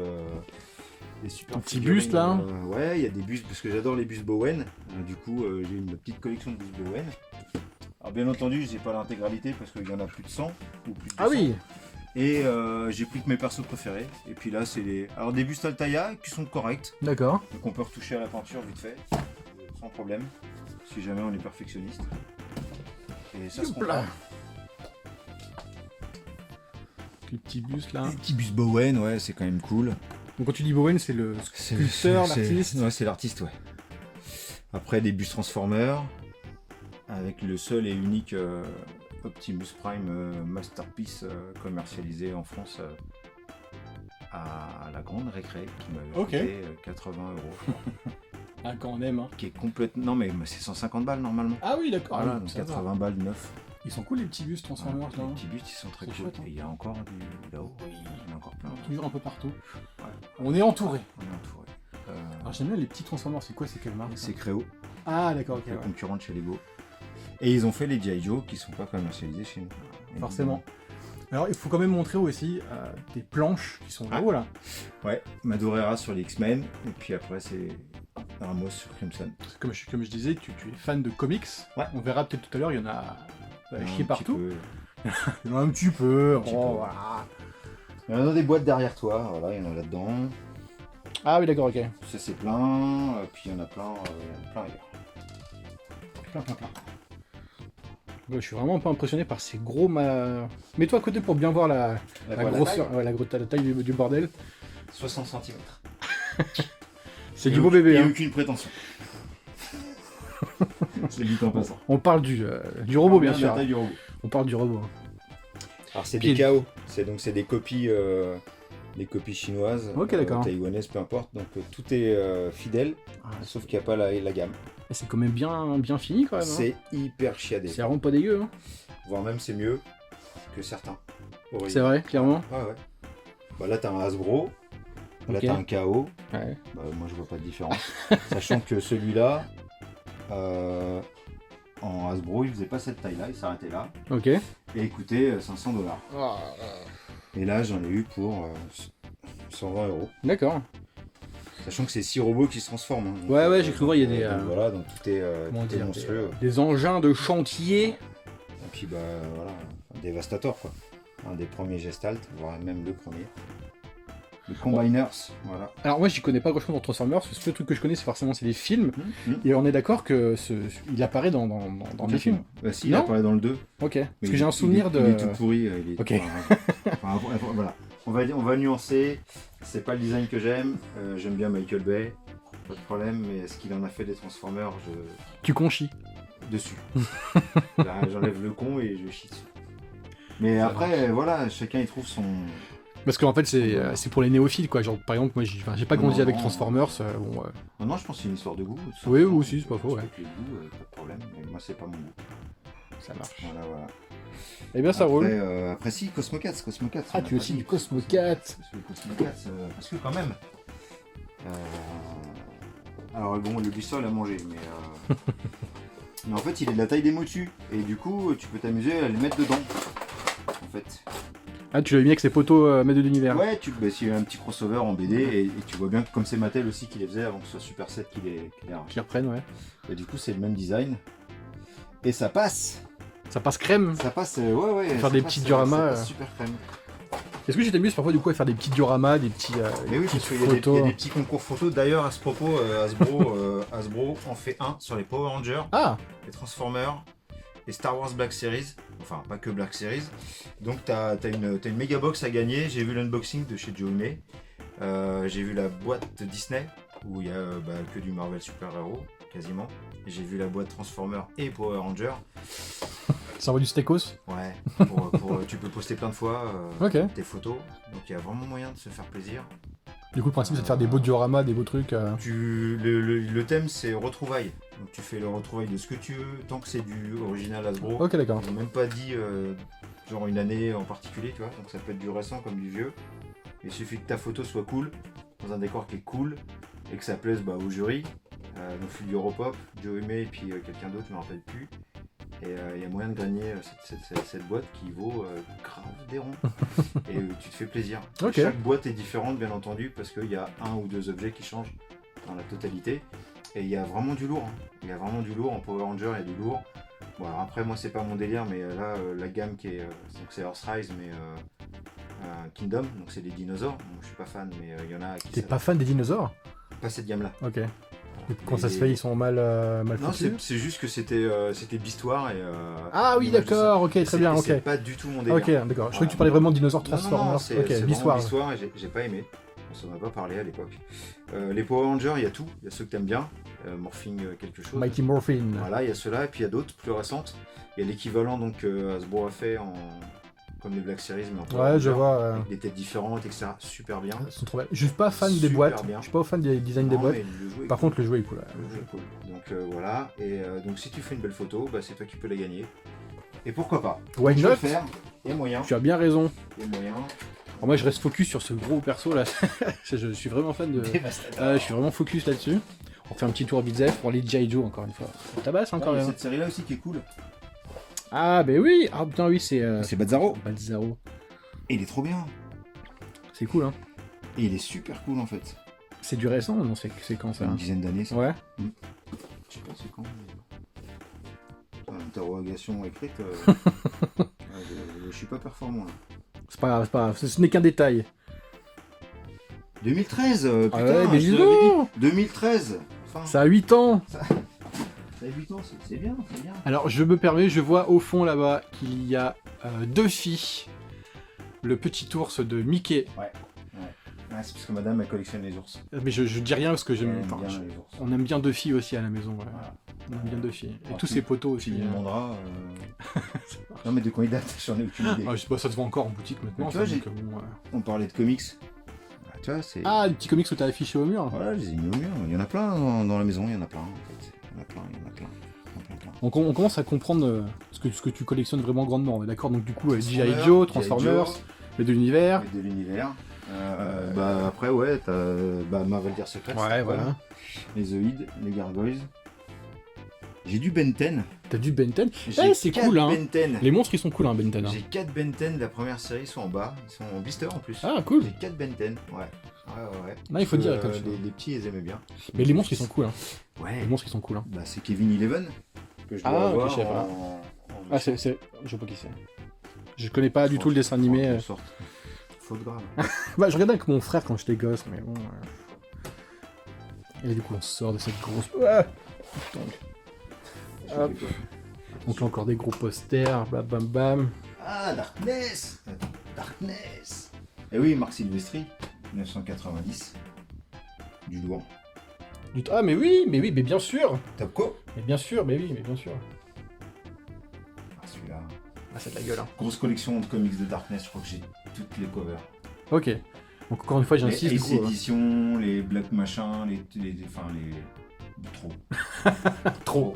S2: Des superbes
S1: Petits
S2: figurines,
S1: bustes, là.
S2: ouais, il y a des bustes, parce que j'adore les bustes Bowen. Du coup, j'ai une petite collection de bustes Bowen. Alors bien entendu, j'ai pas l'intégralité parce qu'il y en a plus de 100 ou plus de 200.
S1: Ah oui.
S2: Et j'ai pris que mes persos préférés. Et puis là, c'est des... Alors des bustes Altaïa qui sont corrects.
S1: D'accord.
S2: Donc on peut retoucher à la peinture vite fait, sans problème, si jamais on est perfectionniste. Et ça se
S1: Hop là.
S2: comprend.
S1: Les petits bustes là.
S2: Les petits bustes Bowen, ouais, c'est quand même cool.
S1: Donc quand tu dis Bowen, c'est le sculpteur, l'artiste.
S2: Ouais, c'est l'artiste, ouais. Après des bustes Transformers, avec le seul et unique Optimus Prime Masterpiece commercialisé en France à la Grande Récré, qui m'avait
S1: Ok.
S2: coûté 80 €. je crois.
S1: Ah, quand on aime. Hein.
S2: Qui est complètement... Non mais c'est 150 balles normalement.
S1: Ah oui, d'accord.
S2: Voilà,
S1: Ah,
S2: donc
S1: ça va.
S2: 80 balles neuf.
S1: Ils sont cool les petits bustes Transformers là.
S2: Les petits bustes ils sont très
S1: C'est
S2: cool.
S1: chouette, hein.
S2: Et il y a encore du là-haut. Il y en a encore plein.
S1: Toujours un peu partout.
S2: Ouais.
S1: On est entouré.
S2: On est entouré.
S1: Alors j'aime bien les petits Transformers, c'est quoi, c'est quelle marque?
S2: C'est Créo,
S1: Ah d'accord, ok.
S2: la
S1: Ouais.
S2: concurrente chez Lego. Et ils ont fait les G.I. Joe qui sont pas commercialisés chez nous.
S1: Forcément. Alors il faut quand même montrer aussi des planches qui sont là-haut là.
S2: Ouais, Madureira sur les X-Men, et puis après c'est Ramos sur Crimson.
S1: Comme je disais, tu es fan de comics.
S2: Ouais.
S1: On verra peut-être tout à l'heure, il y en a
S2: Un
S1: chier
S2: petit
S1: partout.
S2: peu.
S1: Il y en a un petit peu.
S2: petit
S1: Oh,
S2: peu.
S1: voilà.
S2: Il y en a dans des boîtes derrière toi, voilà, il y en a là-dedans.
S1: Ah oui, d'accord, ok.
S2: Ça c'est plein, puis il y en a plein ailleurs.
S1: Plein. Ouais, je suis vraiment pas impressionné par ces gros Mets-toi à côté pour bien voir la
S2: Voilà,
S1: grosseur, ouais, la taille du bordel.
S2: 60 cm.
S1: C'est du beau bébé.
S2: Et
S1: Hein.
S2: aucune prétention. C'est vite en passant.
S1: On parle du robot, bien
S2: La
S1: sûr.
S2: taille du robot.
S1: On parle du robot.
S2: Alors c'est
S1: Puis-
S2: des KO, c'est des copies chinoises,
S1: Ok, d'accord.
S2: taïwanaises, peu importe. Donc tout est fidèle,
S1: Ah,
S2: sauf qu'il n'y a pas la gamme.
S1: c'est quand même bien fini quand même. Hein.
S2: C'est hyper chiadé.
S1: C'est vraiment pas dégueu. Hein.
S2: Voire même c'est mieux que certains.
S1: C'est vrai, clairement.
S2: Ouais. Bah là t'as un Hasbro, là
S1: Ok.
S2: t'as un KO.
S1: Ouais.
S2: Bah, moi je vois pas de différence. Sachant que celui-là, en Hasbro il faisait pas cette taille-là, il s'arrêtait là.
S1: Ok.
S2: Et il coûtait 500 $. Et là j'en ai eu pour 120 €.
S1: D'accord.
S2: Sachant que c'est 6 robots qui se transforment. hein. Donc,
S1: Ouais, j'ai cru voir, il y a des,
S2: donc voilà, donc tout est,
S1: Comment
S2: tout est
S1: dire,
S2: monstrueux.
S1: des engins de chantier.
S2: Et puis bah voilà, un Devastator quoi. Un des premiers Gestalt, voire même le premier. Le Combiners, voilà.
S1: Alors moi j'y connais pas grand chose dans Transformers, le seul truc que je connais c'est forcément c'est les films,
S2: Mmh.
S1: et on est d'accord que il apparaît dans des films.
S2: Bah si, il
S1: Non
S2: apparaît dans le 2.
S1: Ok,
S2: Mais
S1: parce que j'ai un souvenir de...
S2: Il est tout pourri. Il est
S1: Ok.
S2: enfin, voilà. On va nuancer. C'est pas le design que j'aime. J'aime bien Michael Bay. Pas de problème. Mais ce qu'il en a fait des Transformers,
S1: Tu conchies.
S2: dessus. Là, j'enlève le con et je chie dessus. Mais après, voilà, chacun il trouve son.
S1: Parce qu'en fait c'est pour les néophiles quoi, genre par exemple moi j'ai pas grandi
S2: Non,
S1: avec
S2: non.
S1: Transformers, bon...
S2: Non, je pense que c'est une histoire de goût. tout
S1: Oui,
S2: simplement.
S1: aussi, c'est pas faux, ouais.
S2: Avec les goûts, pas de problème. Mais moi, c'est pas mon goût.
S1: Ça marche.
S2: Voilà.
S1: Eh bien ça
S2: après,
S1: roule.
S2: Après, si, Cosmocats.
S1: Ah tu es aussi du Cosmocat.
S2: Parce que Cosmocats, parce que quand même. Alors bon, le Bissol a mangé, mais. Mais en fait, il est de la taille des motus. Et du coup, tu peux t'amuser à le mettre dedans. En fait.
S1: Ah tu l'as mis avec ses poteaux maîtres de l'univers.
S2: Ouais, s'il y a un petit crossover en BD, et tu vois bien que comme c'est Mattel aussi qui les faisait avant que ce soit Super 7 qui les arrache.
S1: Qui reprennent, ouais.
S2: Et du coup, c'est le même design. Et ça passe.
S1: Ça passe crème.
S2: Ça passe, ouais.
S1: Faire
S2: ça
S1: des
S2: passe,
S1: petits dioramas.
S2: ça passe super crème.
S1: Est-ce que j'étais mieux parfois du coup à faire des petits dioramas, des petits
S2: Mais oui,
S1: petites
S2: parce qu'il y a
S1: photos.
S2: des petits concours photos. D'ailleurs, à ce propos, Hasbro en fait un sur les Power Rangers,
S1: Ah
S2: les Transformers et Star Wars Black Series. Enfin, pas que Black Series. Donc, t'as une méga box à gagner. J'ai vu l'unboxing de chez Joe May. J'ai vu la boîte Disney où il y a que du Marvel Super Hero quasiment. Et j'ai vu la boîte Transformers et Power Rangers.
S1: Ça envoie du stécos.
S2: Ouais, tu peux poster plein de fois
S1: Ok.
S2: tes photos. Donc, il y a vraiment moyen de se faire plaisir.
S1: Du coup le principe c'est de faire des beaux dioramas, des beaux trucs.
S2: Le thème c'est retrouvailles. Donc tu fais le retrouvailles de ce que tu veux, tant que c'est du original Hasbro.
S1: Ok d'accord.
S2: Ils n'ont même pas dit genre une année en particulier, tu vois. Donc ça peut être du récent comme du vieux. Il suffit que ta photo soit cool, dans un décor qui est cool, et que ça plaise au jury. Donc Fully Europop, Joe May et puis quelqu'un d'autre, je me rappelle plus. Et il y a moyen de gagner cette boîte qui vaut grave des ronds. Et tu te fais plaisir.
S1: Ok.
S2: Chaque boîte est différente, bien entendu, parce qu'il y a un ou deux objets qui changent dans la totalité. Et il y a vraiment du lourd. Il y a vraiment du lourd. En Power Ranger, il y a du lourd. Bon, alors après, moi, c'est pas mon délire, mais là, la gamme qui est. Donc c'est Earthrise, mais Kingdom, donc c'est des dinosaures. Bon, je suis pas fan, mais il y en a qui.
S1: T'es pas fan des dinosaures?
S2: Pas cette gamme-là.
S1: Ok. Et comment ça se fait? Ils sont mal
S2: Non,
S1: foutus?
S2: c'est juste que c'était Bistoire et.
S1: Ah oui,
S2: l'image de ça.
S1: d'accord, ok, très bien, ok.
S2: C'est pas du tout mon délire.
S1: Ok, d'accord. Je croyais que tu parlais vraiment de dinosaures
S2: Non, non,
S1: Transformers.
S2: non, c'est
S1: Ok,
S2: vraiment
S1: Bistoire.
S2: Bistoire et j'ai pas aimé. On s'en a pas parlé à l'époque. Les Power Rangers, il y a tout. Il y a ceux que t'aimes bien. Morphing quelque chose.
S1: Mighty Morphin.
S2: Voilà, il y a ceux-là. Et puis il y a d'autres plus récentes. Il y a l'équivalent donc Hasbro a fait comme les Black Series, mais en Power
S1: Ouais, je
S2: Rangers,
S1: vois.
S2: avec des têtes différentes, etc. Super bien.
S1: Ils sont trop bien. Je suis pas fan des
S2: Super
S1: boîtes.
S2: bien.
S1: Je suis pas fan des designs des
S2: Non,
S1: boîtes.
S2: mais le jeu est
S1: Par
S2: cool.
S1: contre, le jeu est cool.
S2: Le jeu est cool. Donc voilà. Et donc si tu fais une belle photo, c'est toi qui peux la gagner. Et pourquoi pas?
S1: Why
S2: Je peux
S1: not?
S2: le faire. Il y a moyen.
S1: Tu as bien raison.
S2: Il y a moyen.
S1: Alors moi, je reste focus sur ce gros perso là. Je suis vraiment fan de.
S2: Dévastateur.
S1: Je suis vraiment focus là-dessus. On fait un petit tour vite fait pour les G.I. Joe encore une fois. On tabasse
S2: Ah,
S1: quand
S2: il y a
S1: même.
S2: cette série-là aussi qui est cool.
S1: Ah, bah oui! Ah putain, oui, c'est.
S2: C'est Bazzaro.
S1: Balzaro.
S2: Et il est trop bien.
S1: C'est cool, hein.
S2: Et il est super cool en fait.
S1: C'est du récent ou non? C'est quand ça?
S2: Une dizaine d'années ça.
S1: Ouais.
S2: Je sais pas c'est quand. Interrogation écrite. Je suis pas performant là.
S1: C'est pas grave, c'est pas grave. Ce n'est qu'un détail.
S2: 2013 putain,
S1: Ah ouais, mais
S2: je
S1: dis
S2: te l'avais
S1: donc.
S2: dit. 2013 enfin,
S1: Ça a 8 ans!
S2: ça a 8 ans, c'est bien, c'est bien.
S1: Alors, je me permets, je vois au fond là-bas qu'il y a deux filles. Le petit ours de Mickey.
S2: Ouais, c'est parce que madame elle collectionne les ours.
S1: Mais je dis rien parce que
S2: Elle
S1: j'aime.
S2: aime
S1: enfin,
S2: bien les ours.
S1: on aime bien deux filles aussi à la maison. Ouais.
S2: Voilà.
S1: On aime bien deux filles. Et
S2: Alors,
S1: tous
S2: tu-
S1: ces poteaux
S2: Tu
S1: aussi.
S2: lui demanderas. Non mais de quand il date, j'en ai aucune idée.
S1: Ah, je sais pas, ça se vend encore en boutique maintenant.
S2: Mais tu vois,
S1: ça,
S2: j'ai-
S1: donc, bon,
S2: On parlait de comics. Tu vois, c'est.
S1: Ah, les petits comics que t'as affichés au mur.
S2: Voilà, je les ai mis au mur. Il y en a plein dans la maison, il y en a plein en fait. Il y en a plein.
S1: Donc on commence à comprendre ce que tu collectionnes vraiment grandement. On est d'accord? Donc du coup, G.I.
S2: Transformers,
S1: Joe, Transformers, les de l'univers.
S2: Et de l'univers. Après, ouais, t'as Marvel Guerre Secrète.
S1: Ouais, voilà.
S2: Les Zoïdes, les Gargoyles. J'ai du Ben 10.
S1: T'as du Ben 10.
S2: J'ai
S1: c'est
S2: 4
S1: cool, hein.
S2: Ben 10.
S1: Les monstres, ils sont cool, hein, Ben 10. Hein.
S2: J'ai 4 Ben 10 de la première série, ils sont en bas. Ils sont en blister en plus.
S1: Ah, cool.
S2: J'ai 4 Ben 10, ouais. Ouais.
S1: Ah, il faut dire, comme ça.
S2: Les petits, ils aimaient bien.
S1: Mais les monstres, ils sont cool. Hein.
S2: Ouais.
S1: Les monstres, ils sont cool. Hein.
S2: Bah, c'est Kevin Eleven que je dois
S1: Ah, ok,
S2: avoir
S1: je savais pas.
S2: en
S1: Ah, c'est. Je sais pas qui c'est. Je connais pas du tout le dessin animé.
S2: faute grave.
S1: Bah, je regardais avec mon frère quand j'étais gosse, mais bon. Et du coup, on sort de cette grosse. Ouais. Hop. Donc là, encore des gros posters, bam bam bam.
S2: Ah, Darkness. Darkness. Et oui, Marc Silvestri, 1990. Du lourd.
S1: Ah, mais oui, mais bien sûr.
S2: Topco.
S1: Mais bien sûr, mais oui, mais bien sûr.
S2: Ah, celui-là.
S1: Ah, c'est de la gueule, hein.
S2: Grosse collection de comics de Darkness, je crois que j'ai toutes les covers.
S1: Ok. Donc encore une fois,
S2: Les
S1: j'insiste.
S2: Ace
S1: gros, hein.
S2: Edition, les Black Machin, enfin les...
S1: Trop.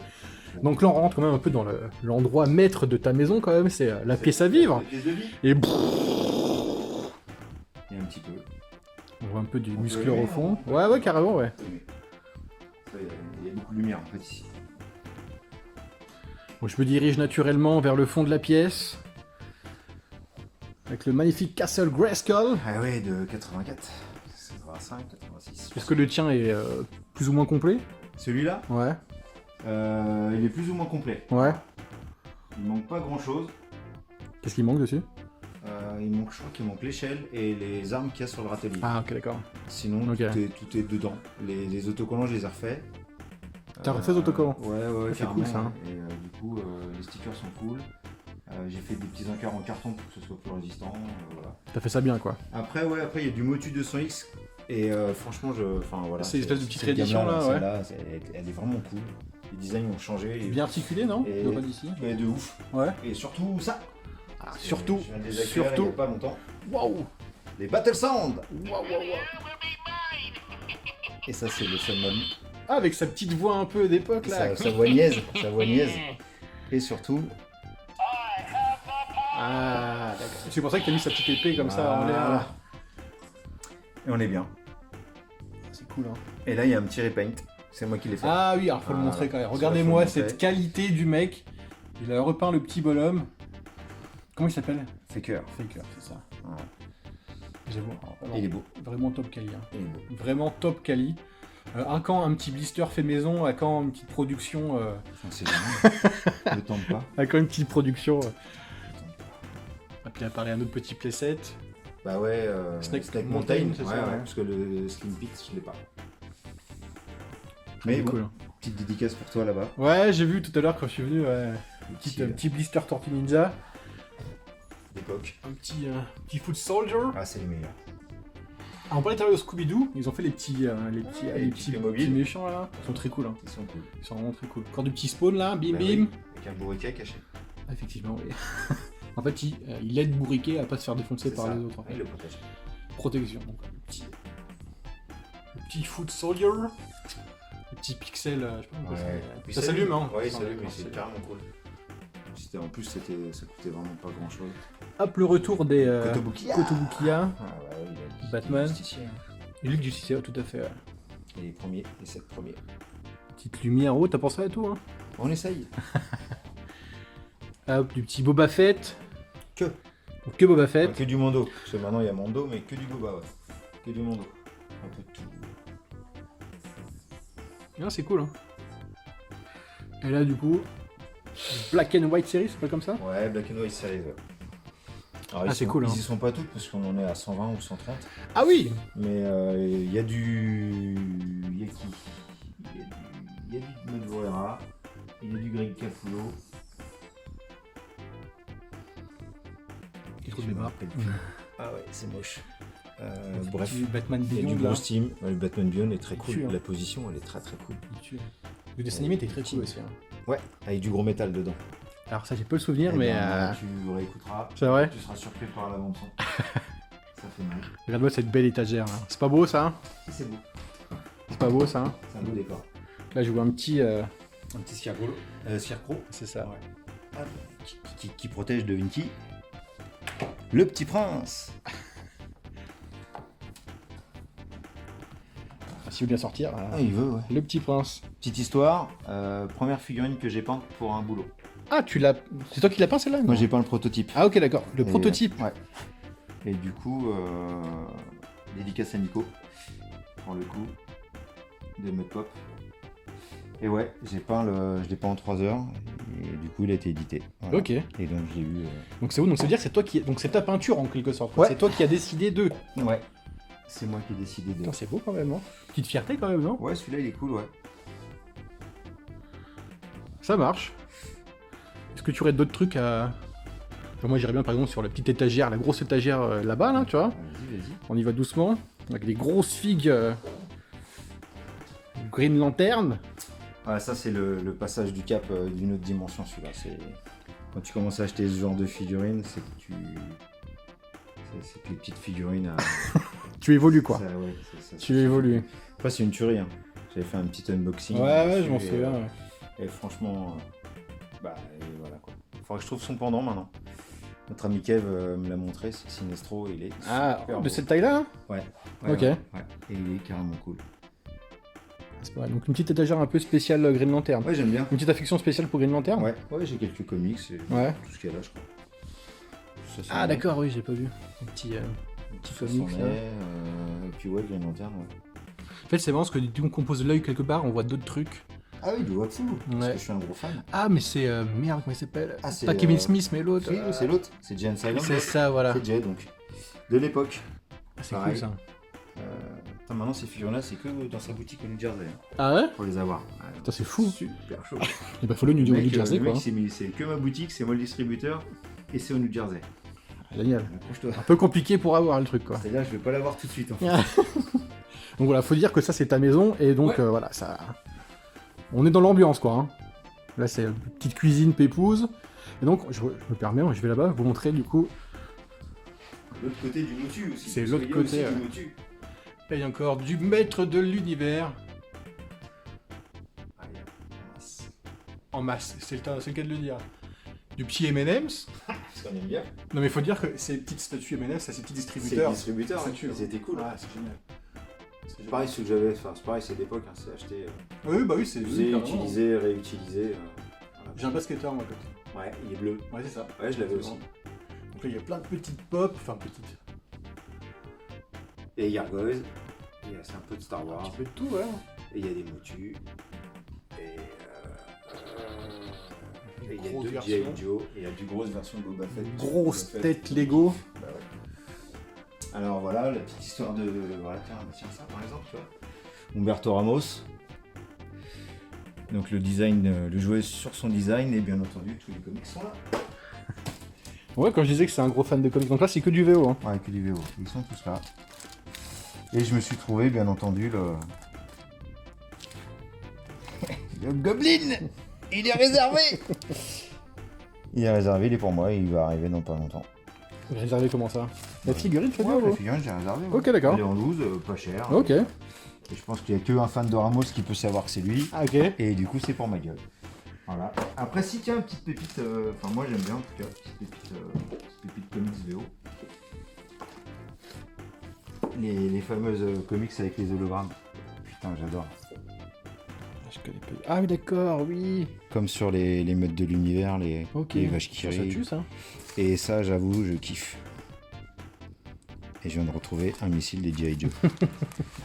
S1: Donc là, on rentre quand même un peu dans l'endroit maître de ta maison, quand même. C'est la pièce à vivre.
S2: La pièce de vie.
S1: Et
S2: Il y a un petit peu.
S1: on voit un peu du
S2: On peut
S1: muscleur
S2: aimer,
S1: au fond.
S2: hein.
S1: Ouais, carrément, ouais.
S2: Il y a beaucoup de lumière en fait ici.
S1: Bon, je me dirige naturellement vers le fond de la pièce. Avec le magnifique Castle Grayskull.
S2: Ah ouais, de 84. 85, 86.
S1: Est-ce que le tien est plus ou moins complet?
S2: Celui-là,
S1: Ouais.
S2: il est plus ou moins complet.
S1: Ouais.
S2: Il manque pas grand chose.
S1: Qu'est-ce qui manque dessus?
S2: Je crois qu'il manque l'échelle et les armes qu'il y a sur le râtelier.
S1: Ah, ok, d'accord.
S2: Sinon,
S1: Ok.
S2: tout est dedans. Les autocollants, je les ai refaits.
S1: T'as refait les autocollants?
S2: Ouais,
S1: C'est cool, ça, hein.
S2: Et du coup, les stickers sont cool. J'ai fait des petits encarts en carton pour que ce soit plus résistant. Voilà.
S1: T'as fait ça bien, quoi.
S2: Après, il y a du Motu 200X. Et franchement, voilà.
S1: C'est une espèce de petite
S2: cette
S1: réédition,
S2: gamme-là,
S1: là, ouais.
S2: celle-là, elle est vraiment cool. Les designs ont changé.
S1: Bien articulé, non?
S2: Et-
S1: Le pas d'ici.
S2: Et de ouf.
S1: Ouais.
S2: Et surtout ça.
S1: Ah, surtout.
S2: Je viens de les acquérir il y a pas longtemps.
S1: Waouh.
S2: Les Battle Sound.
S1: Waouh.
S2: Et ça, c'est le summon.
S1: Ah, avec sa petite voix un peu d'époque, là.
S2: Sa voix niaise. Sa voix niaise. Et surtout.
S1: Ah, d'accord. C'est pour ça que t'as mis sa petite épée comme ça en l'air. là.
S2: Et on est bien.
S1: C'est cool, hein.
S2: Et là, il y a un petit repaint. C'est moi qui l'ai fait.
S1: Ah oui, alors faut le
S2: Ah,
S1: montrer quand même.
S2: ça,
S1: Regardez-moi
S2: faut le
S1: cette
S2: montrer.
S1: qualité du mec. Il a repeint le petit bonhomme. Comment il s'appelle?
S2: Faker.
S1: Faker, c'est ça.
S2: Ouais.
S1: J'avoue, alors,
S2: Il est beau.
S1: vraiment top quali. Hein.
S2: Il est beau.
S1: Vraiment top quali. Un petit blister fait maison, un camp une petite production.
S2: On sait jamais. Ne tente pas.
S1: Un camp une petite production. Et puis il a parlé à un autre petit playset.
S2: Bah ouais,
S1: Snake
S2: Snake
S1: Mountain,
S2: Mountain,
S1: c'est
S2: ouais,
S1: ça,
S2: ouais,
S1: ouais.
S2: parce que le Slim Peaks, je l'ai pas. Mais
S1: C'est
S2: bon,
S1: cool.
S2: petite dédicace pour toi là-bas.
S1: Ouais, j'ai vu tout à l'heure quand je suis venu. Ouais.
S2: Petit,
S1: Petit blister Tortue Ninja.
S2: d'époque.
S1: Un petit foot soldier.
S2: Ah, c'est les meilleurs.
S1: Ah, on parlait tout à l'heure de Scooby-Doo. Ils ont fait les petits
S2: Playmobil.
S1: méchants là. Ils sont très cool. Hein.
S2: Ils sont cool.
S1: Ils sont vraiment très cool. Encore du petit spawn là, bim
S2: Bah
S1: bim.
S2: oui, avec un bourriquet caché.
S1: Ah, effectivement, oui. En fait, il aide Bourriquet à pas se faire défoncer
S2: C'est
S1: par
S2: ça.
S1: les autres. En fait.
S2: Il le protège.
S1: Protection. Donc, le petit foot soldier. Le petit pixel. Je sais pas comment
S2: Ouais.
S1: ça s'allume, hein.
S2: Ouais, il
S1: Ça,
S2: s'allume, mais
S1: c'est-
S2: c'est carrément cool. En plus, ça coûtait vraiment pas grand chose.
S1: Hop, le retour des
S2: Kotobukiya.
S1: Kotobukiya.
S2: Ah, ouais, il a
S1: Batman.
S2: Justicier, hein.
S1: Et Luc du Cicéo, tout à fait. Ouais.
S2: Et les premiers, les 7 premiers.
S1: Petite lumière. Oh, t'as pensé à tout, hein.
S2: On essaye.
S1: Hop, du petit Boba Fett.
S2: Que
S1: Donc, que Boba Fett.
S2: Que du Mondo. Parce que maintenant, il y a Mondo, mais que du Boba, ouais. Que du Mondo. Un peu de tout.
S1: Ah, c'est cool, hein. Et là, du coup, Black and White Series, c'est pas comme ça?
S2: Ouais, Black and White Series, ouais. Alors,
S1: Ah, c'est cool, hein.
S2: Ils y sont pas toutes, parce qu'on en est à 120 ou 130.
S1: Ah oui.
S2: Mais il y a du... Il y a qui Il y a du Matt Voera. Il y a du Greg Capullo.
S1: Il trouve
S2: Je
S1: des
S2: me
S1: barres.
S2: rappelle plus. Ah ouais, c'est moche. Bref,
S1: Petit Batman
S2: il y a du
S1: Beyond, là.
S2: gros Steam. Ouais, le Batman Beyond est très
S1: Il
S2: cool.
S1: tue, hein.
S2: La position, elle est très très cool.
S1: Il tue. Le dessin animé était très cool aussi. Hein.
S2: Ouais, avec du gros métal dedans.
S1: Alors ça, j'ai pas le souvenir,
S2: Eh
S1: mais...
S2: ben, tu réécouteras.
S1: C'est vrai.
S2: Tu seras surpris par la bande son. Ça fait mal.
S1: Regarde-moi cette belle étagère. Là. C'est pas beau, ça, hein?
S2: Si, c'est beau.
S1: C'est pas beau, ça, hein?
S2: C'est un beau décor.
S1: Là, je vois un petit...
S2: Un petit Scarecrow. Scarecrow.
S1: C'est ça.
S2: Ouais. Ah, qui protège de Vinci. Le petit prince.
S1: S'il veut bien sortir. Voilà.
S2: Ah, il veut, ouais.
S1: Le petit prince.
S2: Petite histoire, première figurine que j'ai peinte pour un boulot.
S1: Ah, tu l'as... C'est toi qui l'as peint, celle-là?
S2: Moi j'ai peint le prototype.
S1: Ah, ok, d'accord. Le
S2: Et,
S1: prototype.
S2: Ouais. Et du coup, dédicace à Nico, pour le coup, de Mud Pop. Et ouais, je l'ai peint en 3 heures, et du coup il a été édité. Voilà.
S1: Ok.
S2: Et donc j'ai eu...
S1: Donc c'est où? Donc ça veut dire que c'est toi qui... Donc c'est ta peinture en quelque sorte. quoi.
S2: Ouais.
S1: C'est toi qui as décidé de...
S2: Ouais, c'est moi qui ai décidé de...
S1: Putain, c'est beau quand même, non? Petite fierté quand même, non?
S2: Ouais, celui-là il est cool, ouais.
S1: Ça marche. Est-ce que tu aurais d'autres trucs à... Enfin, moi j'irais bien par exemple sur la petite étagère, la grosse étagère là-bas, là, tu vois.
S2: Vas-y.
S1: On y va doucement. Avec des grosses figues... Green Lantern.
S2: Ah, ça c'est le passage du cap d'une autre dimension, celui-là. C'est... Quand tu commences à acheter ce genre de figurines, c'est que tu... C'est que les petites figurines à...
S1: Tu évolues quoi.
S2: Ça, ouais,
S1: Tu évolues.
S2: Après c'est une tuerie, hein. J'avais fait un petit unboxing.
S1: Ouais, je m'en
S2: dessus,
S1: souviens. Ouais.
S2: Et franchement, et voilà quoi. Faudrait que je trouve son pendant maintenant. Notre ami Kev me l'a montré, c'est Sinestro, il est super
S1: De
S2: beau.
S1: cette taille-là hein?
S2: Ouais.
S1: Ok.
S2: Ouais. Et il est carrément cool.
S1: C'est pas mal. Donc une petite étagère un peu spéciale Green Lantern.
S2: Ouais, j'aime bien.
S1: Une petite affection spéciale pour Green Lantern.
S2: Ouais, j'ai quelques comics et
S1: Ouais.
S2: tout ce qu'il y a là, je crois. Ça, c'est
S1: Ah
S2: bien.
S1: d'accord, oui, j'ai pas vu. Un petit
S2: Ça
S1: comics
S2: s'en
S1: là.
S2: est, et puis ouais, Green Lantern, ouais.
S1: En fait, c'est marrant parce que dès qu'on compose l'œil quelque part, on voit d'autres trucs.
S2: Ah oui, du Wakfu, parce
S1: Ouais.
S2: que je suis un gros fan.
S1: Ah, mais c'est... merde, comment il s'appelle?
S2: Ah, c'est,
S1: Pas Kevin Smith, mais l'autre.
S2: Oui, c'est l'autre, c'est Jay and Silent.
S1: C'est ça, voilà.
S2: C'est Jay, donc. De l'époque.
S1: C'est
S2: pareil.
S1: cool ça.
S2: Putain, maintenant, ces figurines-là, c'est que dans sa boutique au New Jersey,
S1: Ah ouais?
S2: pour les avoir.
S1: Putain, c'est fou.
S2: Super chaud.
S1: Et bah, faut le New
S2: Le mec,
S1: Jersey
S2: le
S1: quoi.
S2: mec s'est mis, c'est que ma boutique, c'est moi le distributeur, et c'est au New Jersey.
S1: Génial.
S2: Accroche-toi.
S1: Un peu compliqué pour avoir le truc quoi.
S2: C'est-à-dire, je vais pas l'avoir tout de suite, en fait.
S1: Donc voilà, faut dire que ça c'est ta maison et donc
S2: Ouais.
S1: voilà, ça. On est dans l'ambiance quoi. Hein. Là c'est une petite cuisine pépouse. Et donc je me permets, je vais là-bas vous montrer du coup.
S2: L'autre côté du motu aussi.
S1: C'est
S2: parce
S1: l'autre
S2: qu'il y a
S1: côté,
S2: aussi
S1: ouais.
S2: du motu.
S1: Là il y a encore du maître de l'univers
S2: Ah, il y a-
S1: en masse, c'est le cas de le dire. Du petit M&M's.
S2: Parce qu'on aime bien.
S1: Non mais faut dire que ces petites statues M&M's, c'est ces petits
S2: C'est le
S1: distributeurs.
S2: distributeur,
S1: Ça
S2: hein.
S1: tue, hein.
S2: Ils étaient cool.
S1: Ah, c'est génial.
S2: C'est pareil, ceux que j'avais, enfin, c'est pareil, c'est d'époque, hein, c'est acheté,
S1: Oui, bah oui, c'est
S2: usé,
S1: carrément.
S2: utilisé, réutilisé. Voilà.
S1: J'ai un basketteur moi à côté.
S2: Ouais, il est bleu.
S1: Ouais, c'est ça.
S2: Ouais, je l'avais
S1: C'est
S2: aussi.
S1: bon. Donc là il y a plein de petites pop, enfin petites.
S2: Et Gargoyles, c'est un peu de Star
S1: Un
S2: Wars.
S1: petit peu de tout, ouais.
S2: Et il y a des motus. Et il y a
S1: grosse
S2: deux
S1: version.
S2: G.I. Joe. Et il y a du grosse version de Boba Fett.
S1: Grosse
S2: Boba Fett.
S1: tête Lego.
S2: Bah ouais. Alors voilà, la petite histoire de... Voilà, tiens ça par exemple, tu vois. Humberto Ramos. Donc le design, le jouet sur son design, et bien entendu, tous les comics sont là.
S1: Ouais, quand je disais que c'est un gros fan de comics, donc là c'est que du VO. Hein.
S2: Ouais, que du VO, ils sont tous là. Et je me suis trouvé, bien entendu, le Goblin. Il est réservé. Il est réservé, il est pour moi, et il va arriver dans pas longtemps.
S1: Réservé comment ça? La figurine, tu
S2: Ouais,
S1: veux
S2: la
S1: dire?
S2: figurine, j'ai réservé.
S1: Ok, d'accord.
S2: Elle est en loose, pas cher.
S1: Ok.
S2: Et je pense qu'il n'y a qu'un fan de Ramos qui peut savoir que c'est lui.
S1: Ah, ok.
S2: Et du coup, c'est pour ma gueule. Voilà. Après, si tiens, petite pépite, enfin moi j'aime bien en tout cas, petite pépite comics VO. Les fameuses comics avec les hologrammes. Putain, j'adore.
S1: Je connais pas. Ah oui, d'accord, oui.
S2: Comme sur les meutes de l'univers, les vaches qui
S1: Ça
S2: rient.
S1: tue ça.
S2: Et ça, j'avoue, je kiffe. Et je viens de retrouver un missile des G.I. Joe.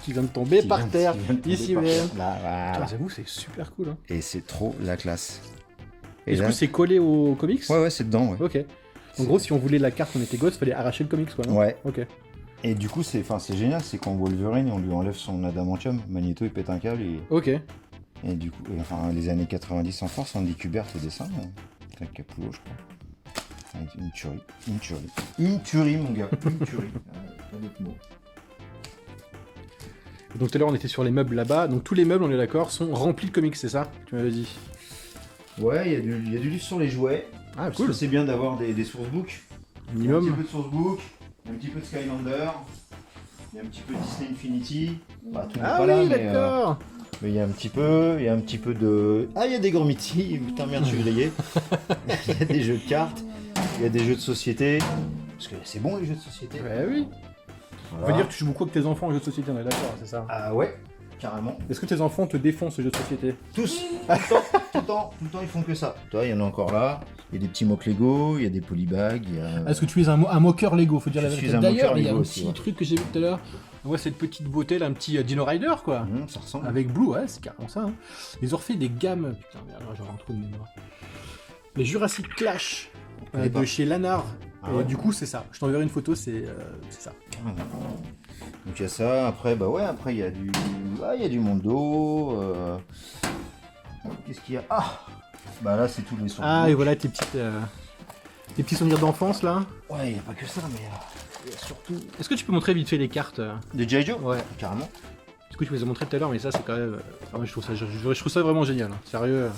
S1: Qui vient de tomber par terre. Ici
S2: par
S1: même.
S2: terre. Là,
S1: Putain,
S2: voilà.
S1: j'avoue, c'est super cool. Hein.
S2: Et c'est trop la classe. Et
S1: Est-ce
S2: là...
S1: que c'est collé au comics?
S2: Ouais, c'est dedans, ouais.
S1: Ok. En gros, si on voulait la carte, on était gosse, fallait arracher le comics, quoi. Non
S2: Ouais.
S1: Ok.
S2: Et du coup, c'est génial, c'est quand Wolverine, on lui enlève son adamantium, Magneto il pète un câble
S1: Ok.
S2: et du coup, enfin les années 90 en force, Andy Kubert au dessin, putain, Capullo je crois. Une tuerie, une tuerie mon gars, une tuerie, pas d'autre mot.
S1: Donc tout à l'heure, on était sur les meubles là-bas. Donc tous les meubles, on est d'accord, sont remplis de comics, c'est ça? Tu m'avais dit.
S2: Ouais, il y a du livre sur les jouets,
S1: Ah,
S2: parce
S1: cool.
S2: que c'est bien d'avoir des sourcebooks, un petit
S1: Minimum.
S2: peu de sourcebook, un petit peu de Skylander, il y a un petit peu de Disney Infinity, bah, tout le monde
S1: Ah
S2: pas là,
S1: oui,
S2: mais,
S1: d'accord.
S2: mais il y a un petit peu de... Ah, il y a des Gormiti, putain merde, je suis grillé. Il y a des jeux de cartes, il y a des jeux de société. Parce que c'est bon les jeux de société.
S1: Ouais, oui.
S2: Voilà.
S1: On va dire que tu joues beaucoup avec tes enfants aux jeux de société, on est d'accord, c'est ça.
S2: Ah ouais, carrément.
S1: Est-ce que tes enfants te défoncent ces jeux de société?
S2: Tous, tout le temps, ils font que ça. Toi, il y en a encore là. Il y a des petits mocs Lego, il y a des polybags, il y a...
S1: Est-ce que tu es un moqueur Lego? Faut dire
S2: Je
S1: la
S2: suis
S1: vérité.
S2: un
S1: D'ailleurs,
S2: moqueur
S1: il y a
S2: Lego
S1: un
S2: aussi,
S1: petit
S2: ouais.
S1: truc que j'ai vu tout à l'heure. On voit cette petite beauté là, un petit Dino Rider quoi.
S2: Ça ressemble.
S1: Avec Blue, ouais, c'est carrément ça. Hein. Ils ont refait des gammes. Putain, merde, j'aurais un trou de mémoire. Les Jurassic Clash de chez Lanard.
S2: Ah
S1: et
S2: ouais.
S1: du coup, c'est ça. Je t'enverrai une photo, c'est ça.
S2: Ah, donc il y a ça, après bah ouais, après il y a du. Ah, il y a du Mondo. Qu'est-ce qu'il y a? Ah bah là c'est tous les sons.
S1: Ah, et voilà tes petits souvenirs d'enfance là.
S2: Ouais, il n'y a pas que ça, mais il y a surtout.
S1: Est-ce que tu peux montrer vite fait les cartes
S2: De G.I. Joe?
S1: Ouais.
S2: Carrément.
S1: Du coup, tu les as montré tout à l'heure, mais ça, c'est quand même. Ah ouais, je trouve ça vraiment génial. Hein. Sérieux.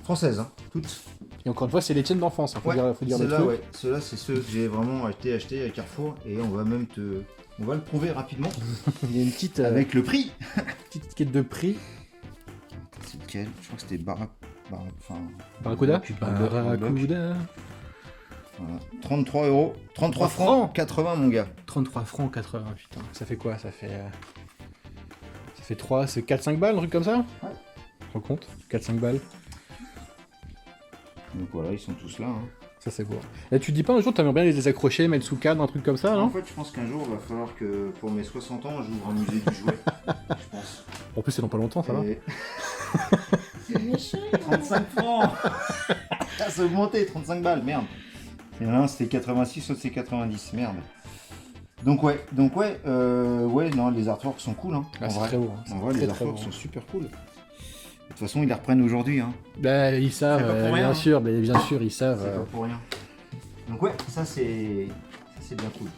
S2: Française, hein, toutes.
S1: Et encore une fois, c'est les tiennes d'enfance. Hein. Faut dire le
S2: ceux-là,
S1: truc.
S2: ouais. Ceux-là, c'est ceux que j'ai vraiment acheté à Carrefour et on va même on va le prouver rapidement
S1: Il y a une petite,
S2: avec le prix.
S1: petite étiquette de prix.
S2: C'est lequel? Je crois que c'était
S1: Barracuda.
S2: Barracuda. Voilà. 33 euros. 33 francs 80, mon gars.
S1: 33 francs 80, putain. Ça fait quoi? Ça fait 3, c'est 4-5 balles, un truc comme ça?
S2: Ouais.
S1: Rends compte? 4-5 balles.
S2: Donc voilà, ils sont tous là. Hein.
S1: Ça, c'est beau. Et tu te dis pas un jour, t'aimerais bien les désaccrocher, mettre sous cadre, un truc comme ça,
S2: En
S1: non?
S2: fait, je pense qu'un jour, il va falloir que pour mes 60 ans, j'ouvre un musée du jouet. Je pense.
S1: En plus, c'est dans pas longtemps, ça va?
S2: Et- C'est méchant. 35 francs. Ah, c'est augmenté, 35 balles, merde. Et là, c'était 86, l'autre c'est 90, merde. Donc ouais, non, les artworks sont cool, hein.
S1: Ah,
S2: en
S1: c'est
S2: vrai.
S1: très beau. Hein.
S2: En vrai, les
S1: Très, très
S2: artworks
S1: beau.
S2: sont super cool. De toute façon, ils les reprennent aujourd'hui, hein.
S1: Bah, ils savent,
S2: C'est pas pour rien,
S1: bien
S2: hein.
S1: sûr, mais bien sûr, ils savent.
S2: C'est pas pour rien. Donc ouais, ça c'est bien cool.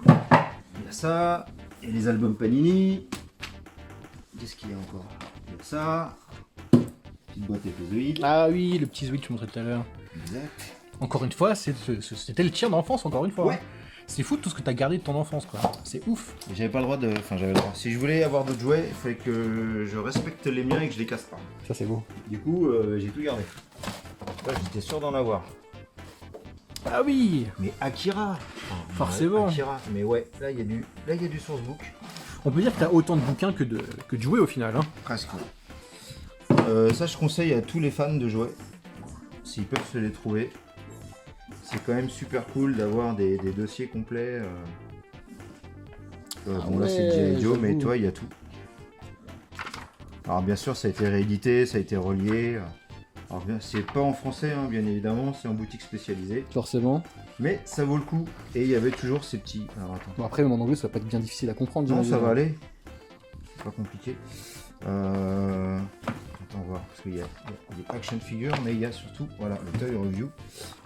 S2: Il y a ça, et les albums Panini. Qu'est-ce qu'il y a encore? Il y a ça. Petite boîte éphésoïde.
S1: Ah oui, le petit Switch que je montrais tout à l'heure.
S2: Exact.
S1: Encore une fois, c'était le tien d'enfance, encore une fois.
S2: Ouais.
S1: Hein. C'est fou tout ce que t'as gardé de ton enfance, quoi. C'est ouf.
S2: Et j'avais pas le droit de. Enfin, j'avais le droit. Si je voulais avoir d'autres jouets, il fallait que je respecte les miens et que je les casse pas.
S1: Ça, c'est beau.
S2: Du coup, j'ai tout gardé. Ouais, j'étais sûr d'en avoir.
S1: Ah oui.
S2: Mais Akira.
S1: Forcément.
S2: Akira. Mais ouais, là il y a du sourcebook.
S1: On peut dire que t'as autant de bouquins que de jouets au final. Hein.
S2: Presque. Ça, je conseille à tous les fans de jouets, s'ils peuvent se les trouver. C'est quand même super cool d'avoir des dossiers complets. Bon, là c'est
S1: ouais,
S2: G.I. Joe, mais
S1: j'avoue.
S2: toi, il y a tout. Alors, bien sûr, ça a été réédité, ça a été relié. Alors, c'est pas en français, hein, bien évidemment, c'est en boutique spécialisée.
S1: Forcément.
S2: Mais ça vaut le coup. Et il y avait toujours ces petits. Alors, attends.
S1: Bon, après, même en anglais, ça va pas être bien difficile à comprendre.
S2: Non,
S1: j'imagine.
S2: ça va aller. C'est pas compliqué. Attends voir, parce qu'il y a des action figures, mais il y a surtout, voilà, les toy review.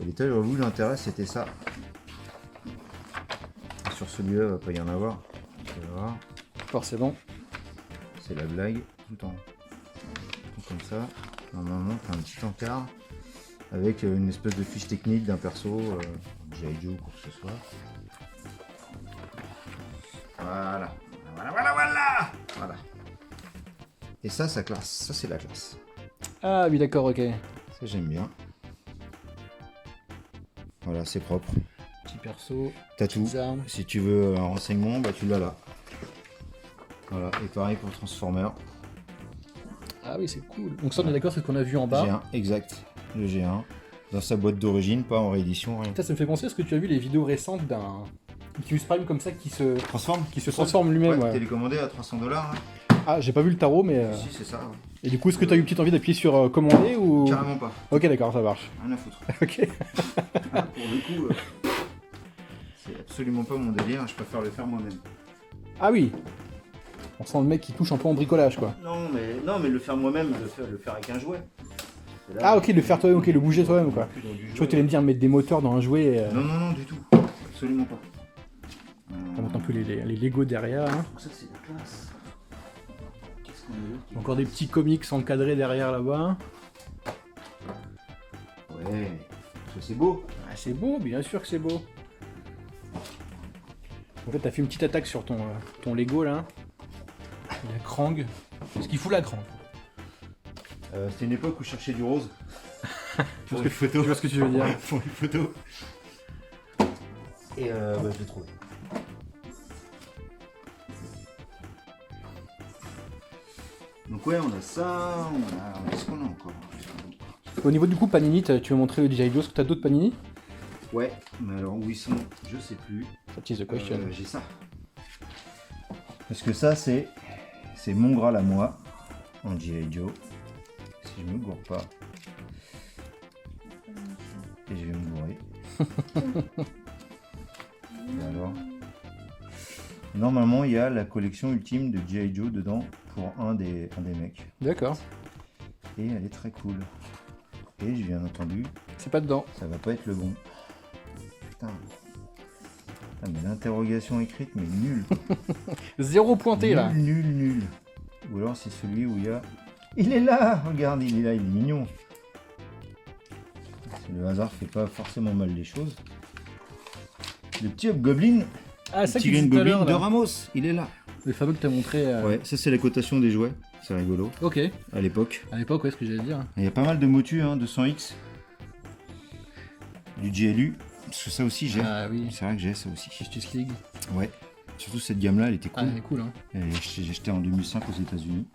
S2: Et les toy review, l'intérêt c'était ça. Sur celui-là, il va pas y en avoir. Tu vas voir,
S1: Forcément.
S2: c'est la blague, tout comme ça. Normalement, t'as un petit encart avec une espèce de fiche technique d'un perso, G.I. Joe ou quoi que ce soit. Voilà. Voilà. Et ça classe. Ça, c'est la classe.
S1: Ah oui, d'accord, ok.
S2: Ça, j'aime bien. Voilà, c'est propre.
S1: Petit perso,
S2: T'as tout.
S1: petites armes.
S2: Si tu veux un renseignement, bah tu l'as là. Voilà, et pareil pour Transformer.
S1: Ah oui, c'est cool. Donc ça, on est d'accord, c'est ce qu'on a vu en bas.
S2: G1, exact. Le G1. Dans sa boîte d'origine, pas en réédition, rien.
S1: Ça me fait penser à ce que tu as vu les vidéos récentes d'un Optimus Prime comme ça qui se transforme lui-même.
S2: Ouais,
S1: Ouais.
S2: télécommandé à 300 $. Hein.
S1: Ah, j'ai pas vu le tarot, mais.
S2: Si, c'est ça. Ouais.
S1: Et du coup, est-ce que tu as eu une petite envie d'appuyer sur commander ou.
S2: Carrément pas.
S1: Ok, d'accord, ça marche.
S2: Rien à foutre.
S1: Ok.
S2: Ah, pour le coup, c'est absolument pas mon délire. Je préfère le faire moi-même.
S1: Ah oui. On sent le mec qui touche un peu en bricolage, quoi.
S2: Non, mais le faire moi-même, le faire avec un jouet. Là,
S1: Ah ok, le faire toi-même, ok, le bouger toi-même, quoi.
S2: plus dans du
S1: Je crois
S2: jouet.
S1: que tu allais me dire mettre des moteurs dans un jouet.
S2: Non, du tout. Absolument pas.
S1: On monte un peu les Lego derrière. Hein.
S2: Ça, c'est la classe. Qu'est-ce qu'on a d'autre?
S1: Encore des petits comics encadrés derrière là-bas.
S2: Ouais, ça c'est beau.
S1: Ah, c'est beau, bien sûr que c'est beau. En fait, t'as fait une petite attaque sur ton Lego là. La Krang. Qu'est-ce qu'il fout la Krang?
S2: C'était une époque où je cherchais du rose. Pour
S1: Tu
S2: les photos.
S1: vois ce que tu veux dire?
S2: Pour les photos. Et je l'ai trouvé. Donc ouais, on a ça, Qu'est-ce qu'on a encore?
S1: Au niveau du coup Panini, tu veux montrer le G.I. Joe, est-ce que t'as d'autres Panini?
S2: Ouais, mais alors où ils sont, je sais plus.
S1: That is the question.
S2: J'ai ça. Parce que ça, c'est mon Graal à moi, en G.I. Joe. Si je me gourre pas. Et je vais me gourer. Et alors normalement, il y a la collection ultime de G.I. Joe dedans pour un des mecs.
S1: D'accord.
S2: Et elle est très cool. Et bien entendu,
S1: C'est pas dedans.
S2: ça va pas être le bon. Putain. Putain, mais l'interrogation écrite, mais nulle.
S1: 0 pointé là.
S2: Nul. Ou alors c'est celui où il y a... Il est là. Regarde, il est là, il est mignon. Le hasard fait pas forcément mal les choses. Le petit Hobgoblin,
S1: Ah, ça
S2: petit
S1: qui
S2: Green
S1: tout à
S2: Goblin
S1: l'heure
S2: de
S1: là.
S2: Ramos, il est là.
S1: Le fameux que t'as montré.
S2: Ouais, ça c'est la cotation des jouets, c'est rigolo,
S1: Ok.
S2: à l'époque.
S1: À l'époque, ouais, ce que j'allais dire.
S2: Il y a pas mal de motus, hein, 200X. Du GLU, parce que ça aussi j'ai.
S1: Ah oui.
S2: C'est vrai que j'ai ça aussi.
S1: Justice League.
S2: Ouais. Surtout cette gamme-là, elle était
S1: Ah,
S2: cool.
S1: elle est cool, hein.
S2: J'ai acheté en 2005 aux États-Unis.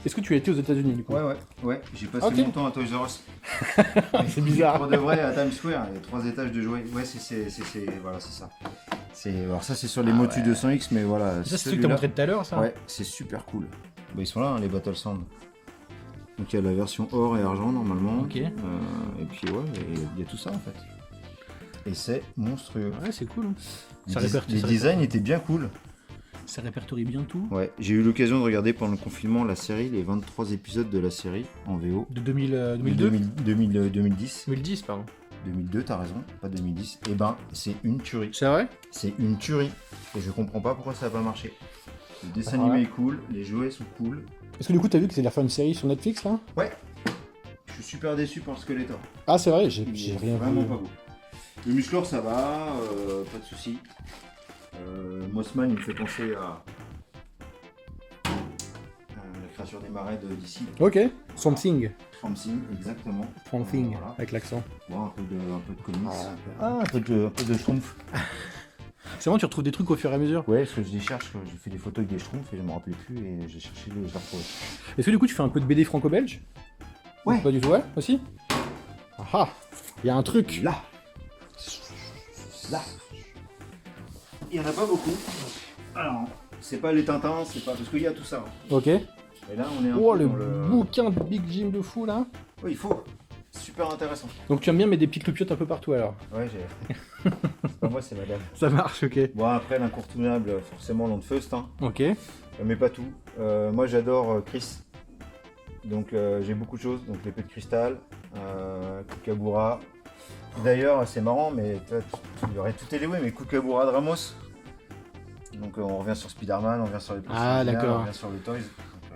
S1: Est-ce que tu as été aux États-Unis du coup?
S2: Ouais. J'ai passé
S1: Ok.
S2: mon temps à Toys R Us.
S1: C'est bizarre.
S2: Pour de vrai, à Times Square, il y a 3 étages de jouets. Ouais, voilà, c'est ça. Alors ça, c'est sur les motus 200X, mais voilà.
S1: Ça, c'est celui que t'as
S2: celui-là-
S1: montré tout à l'heure, ça?
S2: Ouais, c'est super cool. Bah, ils sont là, hein, les Battle Sound. Donc il y a la version or et argent normalement.
S1: Ok.
S2: Et puis ouais, il y a tout ça en fait. Et c'est monstrueux.
S1: Ouais, c'est cool. Hein.
S2: Les,
S1: Ça
S2: dis-
S1: répertorie-
S2: les
S1: ça
S2: designs étaient bien cool.
S1: Ça répertorie bien tout.
S2: Ouais, j'ai eu l'occasion de regarder pendant le confinement la série, les 23 épisodes de la série en VO.
S1: De 2002
S2: 2010.
S1: 2010, pardon.
S2: 2002, t'as raison, pas 2010. Et ben, c'est une tuerie.
S1: C'est vrai?
S2: C'est une tuerie. Et je comprends pas pourquoi ça a pas marché. Le dessin
S1: Ah,
S2: animé
S1: ouais.
S2: est cool, les jouets sont cool.
S1: Est-ce que du coup, t'as vu que c'est de faire une série sur Netflix là?
S2: Ouais. Je suis super déçu pour le Skeletor.
S1: Ah, c'est vrai, j'ai
S2: Il est
S1: rien
S2: vraiment
S1: vu.
S2: pas beau. Le Musclor, ça va, pas de soucis. Mossman, il me fait penser à la créature des marais de DC.
S1: Ok, Something.
S2: Something, exactement.
S1: Something,
S2: Voilà.
S1: avec l'accent.
S2: Bon, un peu de comics.
S1: Ah,
S2: un peu de schtroumpf.
S1: c'est bon, tu retrouves des trucs au fur et à mesure.
S2: Ouais, parce que je les cherche, j'ai fait des photos avec des schtroumpfs et je me rappelais plus et j'ai cherché les retrouvé.
S1: Est-ce que du coup, tu fais un peu de BD franco-belge?
S2: Ouais.
S1: Pas du tout, ouais, aussi? Ah ah, il y a un truc.
S2: Là. Il y en a pas beaucoup. Alors, c'est pas les Tintins, c'est pas parce qu'il y a tout ça.
S1: Ok.
S2: Et là, on est un
S1: Oh,
S2: peu
S1: le
S2: dans le...
S1: bouquin de Big Jim de fou là.
S2: Oui, il faut. Super intéressant.
S1: Donc tu aimes bien mettre des petites loupiottes un peu partout alors?
S2: Ouais, j'ai... C'est pas moi, c'est madame.
S1: Ça marche, ok.
S2: Bon, après, l'incontournable, forcément, Landfeust, hein.
S1: Ok.
S2: Mais pas tout. Moi, j'adore Chris. Donc, j'ai beaucoup de choses. Donc, l'épée de cristal, Kookaburra. D'ailleurs, c'est marrant, mais il y aurait tout élevé, mais Kookaburra de Ramos. Donc, on revient sur Spider-Man, on revient sur les
S1: Ah,
S2: Plastic
S1: d'accord.
S2: on revient sur le Toys. Donc,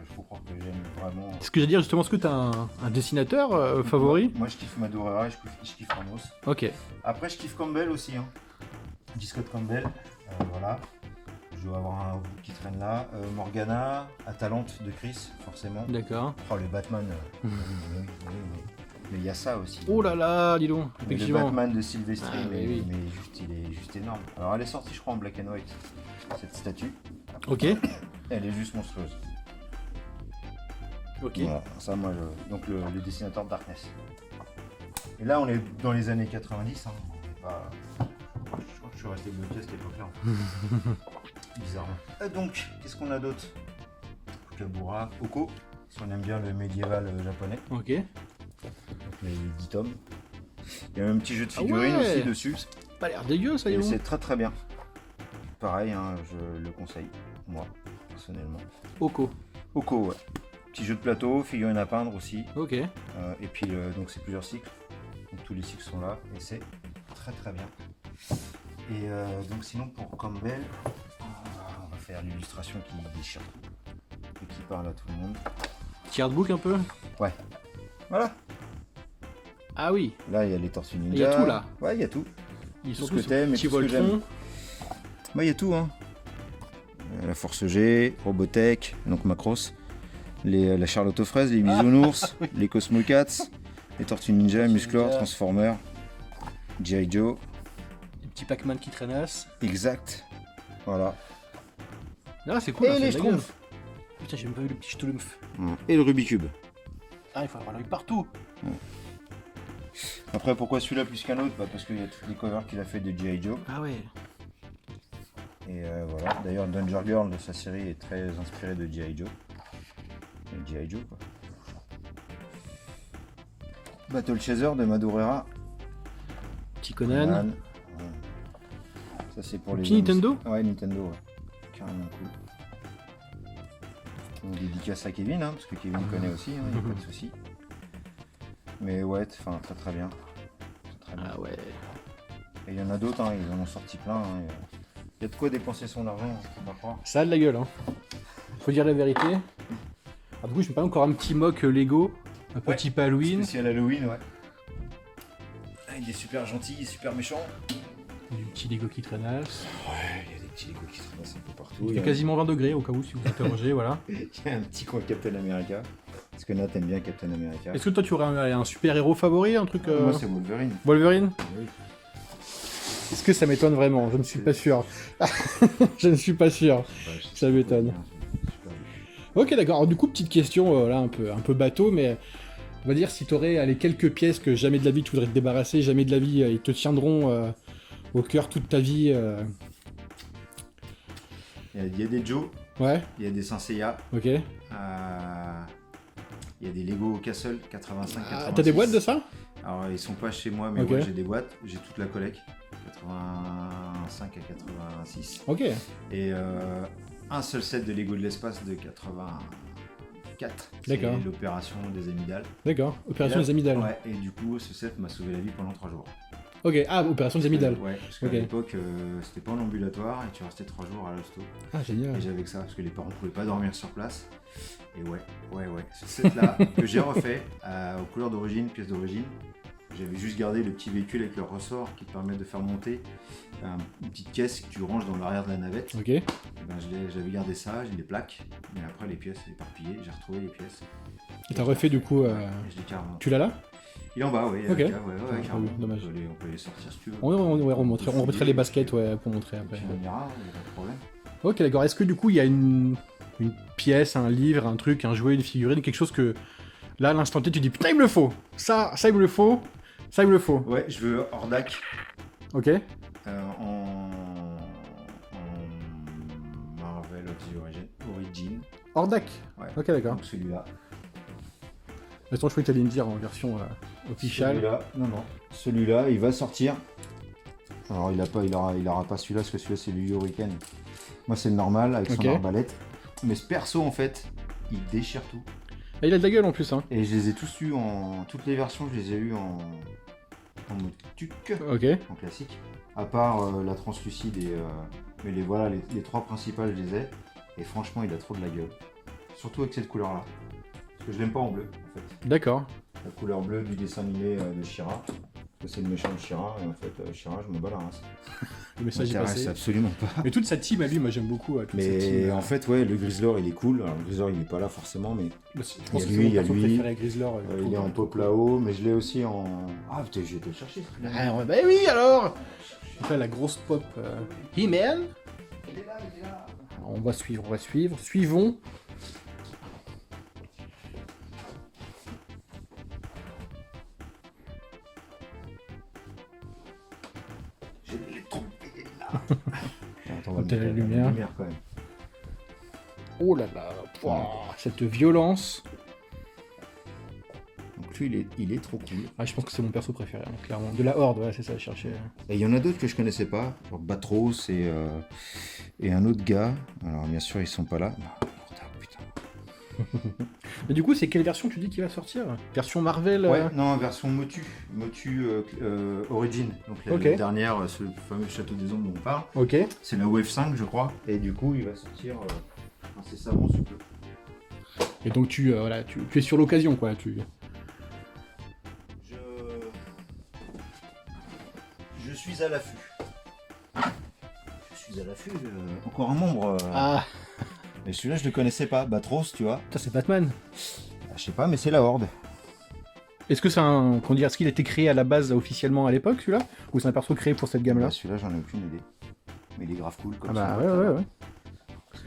S2: je faut croire que j'aime vraiment.
S1: Ce que j'allais dire justement, est-ce que t'as un dessinateur favori?
S2: Moi, je kiffe Madureira et je kiffe Ramos.
S1: Ok.
S2: Après, je kiffe Campbell aussi. Hein. J. Scott Campbell. Voilà. Je dois avoir un qui traîne là. Morgana, Atalante de Chris, forcément.
S1: D'accord.
S2: Oh, le Batman. Oui. Mais il y a ça aussi.
S1: Oh là là, dis donc,
S2: Mais le
S1: effectivement.
S2: Batman de Sylvester,
S1: Ah,
S2: mais,
S1: oui.
S2: mais juste, il est juste énorme. Alors, elle est sortie, je crois, en black and white. Cette statue.
S1: Ok.
S2: Elle est juste monstrueuse.
S1: Ok.
S2: Voilà, ça, moi, donc le dessinateur de Darkness. Et là, on est dans les années 90. Hein. On est pas... Je crois que je suis resté bloqué à cette époque-là. En fait. Bizarrement. Donc, qu'est-ce qu'on a d'autre? Kookaburra, Oko, si on aime bien le médiéval japonais.
S1: Ok.
S2: Donc les 10 tomes. Il y a même un petit jeu de figurines
S1: Ah ouais.
S2: aussi dessus.
S1: Pas l'air dégueu, ça y
S2: Et
S1: est.
S2: c'est très très bien. Pareil, hein, je le conseille, moi, personnellement.
S1: Oko.
S2: Oko, ouais. Petit jeu de plateau, figurines à peindre aussi.
S1: Ok.
S2: Et puis, donc c'est plusieurs cycles. Donc tous les cycles sont là et c'est très très bien. Et donc sinon pour Campbell, on va faire l'illustration qui déchire et qui parle à tout le monde.
S1: Petit artbook un peu.
S2: Ouais. Voilà.
S1: Ah oui.
S2: Là il y a les Tortues Ninja.
S1: Il y a tout, là.
S2: Ouais, il y a tout.
S1: Ils
S2: Tout
S1: sont
S2: ce que
S1: tous
S2: t'aimes et
S1: petits
S2: tout ce que j'aime.
S1: Voltron.
S2: Bah il y a tout hein. La Force G, Robotech, donc Macross, la Charlotte aux fraises, les Bisounours, les Cosmo Cats, les Tortues Ninja, Musclor,
S1: Ninja.
S2: Transformers, G.I. Joe,
S1: Les petits Pac-Man qui traînassent.
S2: exact. Voilà.
S1: Ah, c'est cool.
S2: Et
S1: hein,
S2: les
S1: c'est de la gueule.
S2: Schtroumpfs.
S1: Putain, j'ai même pas vu le petit Schtroumpf.
S2: Et le Rubik's Cube.
S1: Ah, il faut avoir l'œil partout.
S2: Après, pourquoi celui-là plus qu'un autre? Bah, parce qu'il y a toutes les covers qu'il a fait de G.I. Joe.
S1: Ah ouais.
S2: Et voilà. D'ailleurs, Danger Girl de sa série est très inspiré de G.I. Joe. G.I. Joe, quoi. Battle Chaser de Madureira.
S1: Petit Conan.
S2: Conan. Ouais. Ça, c'est pour les.
S1: Petit Nintendo?
S2: Ouais, Nintendo, ouais. Carrément cool. On dédicace à Kevin, hein, parce que Kevin connaît aussi, il n'y a pas de souci. Mais ouais, enfin, très très bien. Très bien.
S1: Ah ouais.
S2: Et il y en a d'autres, hein, ils en ont sorti plein. Hein, il y a de quoi dépenser son argent, faut pas croire.
S1: Ça a de la gueule, hein. Faut dire la vérité. Ah, du coup, je me parle encore un petit mock Lego, un petit peu Halloween.
S2: Spécial Halloween, ouais. Ah, il est super gentil, super méchant.
S1: Du petit Lego qui traînasse.
S2: Ouais, il y a des petits Lego qui se passent un peu partout.
S1: Il fait quasiment 20 degrés au cas où si vous interrogez, voilà.
S2: Il y a un petit coin Captain America. Parce que Nat aime bien Captain America.
S1: Est-ce que toi tu aurais un super héros favori, un truc
S2: Moi, c'est Wolverine.
S1: Wolverine?
S2: Oui.
S1: Est-ce que ça m'étonne vraiment? Je ne suis pas sûr. Je ne suis pas sûr. Ça m'étonne. Ok, d'accord. Alors, du coup, petite question, là, un peu bateau, mais on va dire si tu aurais quelques pièces que jamais de la vie tu voudrais te débarrasser, jamais de la vie, ils te tiendront au cœur toute ta vie.
S2: Il y a des Joe,
S1: Ouais,
S2: il y a des Saint Seiya,
S1: ok.
S2: il y a des Lego Castle 85, 86.
S1: Ah, t'as des boîtes de ça?
S2: Alors ils sont pas chez moi, mais
S1: Ok.
S2: ouais, j'ai des boîtes, j'ai toute la collecte, 85 à 86.
S1: Ok,
S2: Et un seul set de Lego de l'espace de 84.
S1: D'accord.
S2: C'est l'opération des Amygdales.
S1: d'accord. Opération
S2: Et là-
S1: des amygdales.
S2: Ouais, et du coup, ce set m'a sauvé la vie pendant 3 jours.
S1: Ok, ah, opération des amygdales.
S2: Ouais, parce qu'à
S1: Ok.
S2: l'époque, c'était pas en ambulatoire et tu restais 3 jours à l'hosto.
S1: Ah, génial.
S2: Et j'avais que ça, parce que les parents pouvaient pas dormir sur place. Et ouais. Ce set-là, que j'ai refait aux couleurs d'origine, pièces d'origine. J'avais juste gardé le petit véhicule avec le ressort qui te permet de faire monter une petite caisse que tu ranges dans l'arrière de la navette.
S1: Ok.
S2: Et ben, j'avais gardé ça, j'ai les plaques. Mais après, les pièces éparpillées, j'ai retrouvé les pièces.
S1: Et t'as refait du coup.
S2: Et je l'ai carrément.
S1: Tu l'as là?
S2: Il est en bas, oui.
S1: Ok.
S2: Carrément.
S1: Dommage.
S2: On peut les sortir si tu veux.
S1: On remettrait les baskets ouais, pour montrer après.
S2: Tu me diras, il n'y a pas de problème.
S1: Ok, d'accord. Est-ce que du coup il y a une pièce, un livre, un truc, un jouet, une figurine, quelque chose que là à l'instant T tu dis putain il me le faut, ça il me le faut, ça il me le faut.
S2: Ouais, je veux Hordak
S1: Ok.
S2: en Marvel Origin.
S1: Hordak.
S2: Ouais.
S1: Ok, d'accord.
S2: Donc celui-là.
S1: Attends, je croyais que t'allais me dire en version officielle.
S2: Celui-là, non. Celui-là, il va sortir. Alors il aura pas celui-là parce que celui-là c'est le Hurricane. Moi c'est le normal avec son
S1: Ok.
S2: arbalète. Mais ce perso en fait, il déchire tout.
S1: Ah, il a de la gueule en plus, hein.
S2: Et je les ai tous eus toutes les versions, je les ai eues en mode tuc,
S1: Ok.
S2: en classique. À part la translucide et mais les trois principales je les ai. Et franchement il a trop de la gueule. Surtout avec cette couleur là. Parce que je l'aime pas en bleu en fait.
S1: D'accord.
S2: La couleur bleue du dessin animé de She-Ra. Parce que c'est le méchant de She-Ra et en fait She-Ra je me bats la race.
S1: Le message est passé.
S2: Absolument pas.
S1: Mais toute sa team à lui, moi j'aime beaucoup. Toute sa team,
S2: Mais en fait ouais le Grizzlor il est cool. Alors le Grizzlor il est pas là forcément mais
S1: je pense que
S2: il y a
S1: c'est
S2: lui,
S1: mon
S2: il y a
S1: perso
S2: lui.
S1: préféré, Grizzlor.
S2: il est en pop là-haut mais je l'ai aussi en... Ah putain j'ai été le chercher celui-là.
S1: Ah, ouais, bah oui alors. Donc là la grosse pop He-Man.
S2: Il est là.
S1: Alors, on va suivre. Suivons.
S2: Je l'ai trompé là. Attends, on
S1: On
S2: va
S1: t'a
S2: mettre
S1: la lumière.
S2: quand même.
S1: Oh là là, pouah, cette violence.
S2: Donc lui il est trop cool.
S1: Ah, je pense que c'est mon perso préféré, hein, clairement. De la Horde, ouais, c'est ça, je cherchais.
S2: Et il y en a d'autres que je connaissais pas, genre Batros et un autre gars. Alors bien sûr ils sont pas là. Ah, putain.
S1: Mais du coup, c'est quelle version tu dis qui va sortir? Version Marvel
S2: Ouais, non, version Motu Origin. Donc la
S1: Ok.
S2: dernière, ce fameux château des ombres dont on parle.
S1: Ok.
S2: C'est la Wave 5 je crois. Et du coup il va sortir incessamment sous peu.
S1: Et donc tu es sur l'occasion, quoi.
S2: Je suis à l'affût. Encore un membre.
S1: Ah,
S2: Mais celui-là, je le connaissais pas. Batros, tu vois.
S1: ça c'est Batman.
S2: Je sais pas, mais c'est la Horde.
S1: Est-ce que c'est un. Qu'on dirait, est-ce qu'il a été créé à la base officiellement à l'époque, celui-là? Ou c'est un perso créé pour cette gamme-là?
S2: Bah, celui-là, j'en ai aucune idée. Mais il est grave cool comme
S1: Ah bah
S2: ça.
S1: ouais.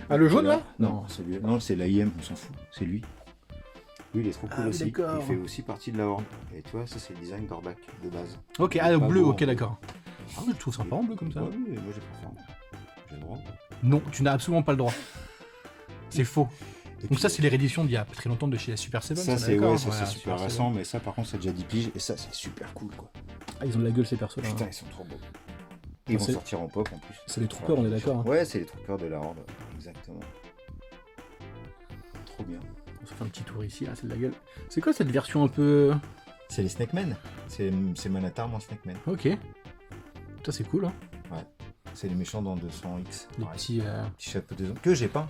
S1: Ah, le jaune là?
S2: Non, c'est lui. Non, c'est l'AIM, on s'en fout. C'est lui. Lui, il est trop cool
S1: Ah,
S2: aussi.
S1: d'accord.
S2: Il fait aussi partie de la Horde. Et tu vois, ça, c'est le design d'Ordak de base.
S1: Ok,
S2: Pas
S1: bleu,
S2: beau,
S1: ok,
S2: en
S1: d'accord. Ah, mais je trouve sympa en bleu comme ça.
S2: Ouais, oui, moi, j'ai préféré en bleu. J'ai le droit.
S1: Non, tu n'as absolument pas le droit. C'est faux.
S2: Et
S1: Donc
S2: puis,
S1: ça, c'est les rééditions d'il y a pas très longtemps de chez la Super Seven.
S2: ça,
S1: on est
S2: c'est
S1: d'accord,
S2: ouais, ça,
S1: voilà,
S2: c'est super
S1: Super
S2: récent,
S1: Seven.
S2: mais ça, par contre, ça a déjà 10 piges. Et ça, c'est super cool, quoi.
S1: Ah, ils ont de la gueule ces persos là.
S2: Putain, ils sont trop beaux. Et ils vont
S1: c'est-
S2: sortir en pop en plus.
S1: c'est les troopers, on est d'accord, hein.
S2: Ouais, c'est les troopers de la Horde. Exactement. Trop bien.
S1: On se fait un petit tour ici, là, c'est de la gueule. C'est quoi cette version un peu...
S2: C'est les Snakemen. C'est Manatar en Snakemen.
S1: Ok. Ça, c'est cool, hein.
S2: C'est les méchants dans 200X.
S1: Les
S2: Ouais,
S1: petits...
S2: petit chapeau de zone. Que j'ai pas.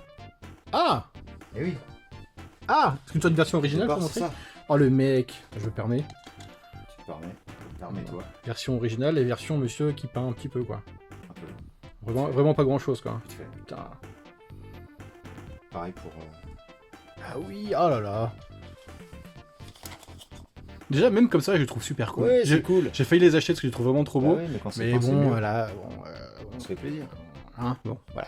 S1: Ah
S2: Eh oui.
S1: Ah Est-ce que tu as une version originale
S2: Départ,
S1: pour
S2: c'est
S1: montrer
S2: ça.
S1: Oh, le mec. Je me permets.
S2: Tu te permets. Permets-toi.
S1: Version originale et version monsieur qui peint un petit peu, quoi.
S2: Un peu.
S1: Vraiment pas grand-chose, quoi.
S2: Vite fait.
S1: Putain.
S2: Pareil pour.
S1: Ah oui, oh là là. Déjà, même comme ça, je les trouve super cool.
S2: Ouais,
S1: J'ai
S2: c'est cool.
S1: j'ai failli les acheter parce que je les trouve vraiment trop beaux.
S2: Bah ouais, mais quand c'est
S1: Mais
S2: pas, c'est
S1: bon,
S2: mieux.
S1: voilà.
S2: On se fait plaisir.
S1: Hein, bon, voilà.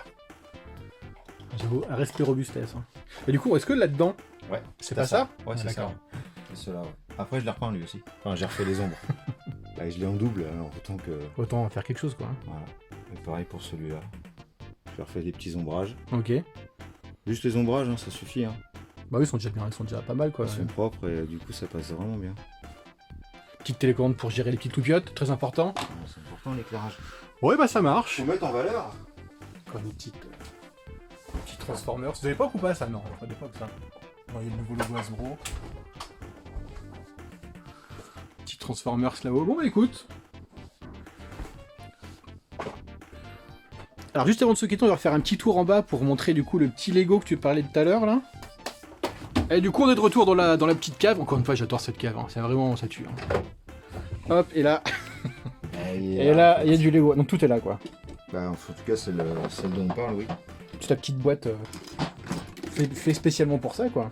S1: J'avoue, un respect robustesse. Hein. Et du coup, est-ce que là-dedans,
S2: Ouais.
S1: c'est
S2: t'as
S1: pas ça
S2: Ouais, c'est ça.
S1: D'accord.
S2: C'est cela, ouais. Après, je l'ai repeint lui aussi. Enfin, j'ai refait les ombres. Là, je l'ai en double, alors autant que.
S1: Autant faire quelque chose, quoi.
S2: Voilà. Et pareil pour celui-là. Je refais des petits ombrages.
S1: Ok.
S2: Juste les ombrages, hein, ça suffit. Hein.
S1: Bah oui, ils sont déjà bien, ils sont déjà pas mal, quoi.
S2: Ils sont propres et du coup, ça passe vraiment bien.
S1: Petite télécommande pour gérer les petites loupiottes, très important.
S2: C'est important l'éclairage.
S1: Ouais, bah ça marche.
S2: Faut mettre en valeur.
S1: Quoi, des petites Transformers. C'est de l'époque ou pas, ça? Non, pas d'époque, ça. Non, il y a le nouveau logo Hasbro. Petits Transformers là-haut. Bon, bah écoute. Alors, juste avant de se quitter, on va refaire un petit tour en bas pour montrer du coup le petit Lego que tu parlais tout à l'heure là. Et du coup, on est de retour dans la petite cave. Encore une fois, j'adore cette cave. Hein. C'est vraiment, ça tue. Hein. Hop, et là, et là, il y a du Lego. Donc tout est là, quoi.
S2: Bah, en tout cas, c'est celle dont on parle, oui.
S1: Toute la petite boîte fait spécialement pour ça, quoi.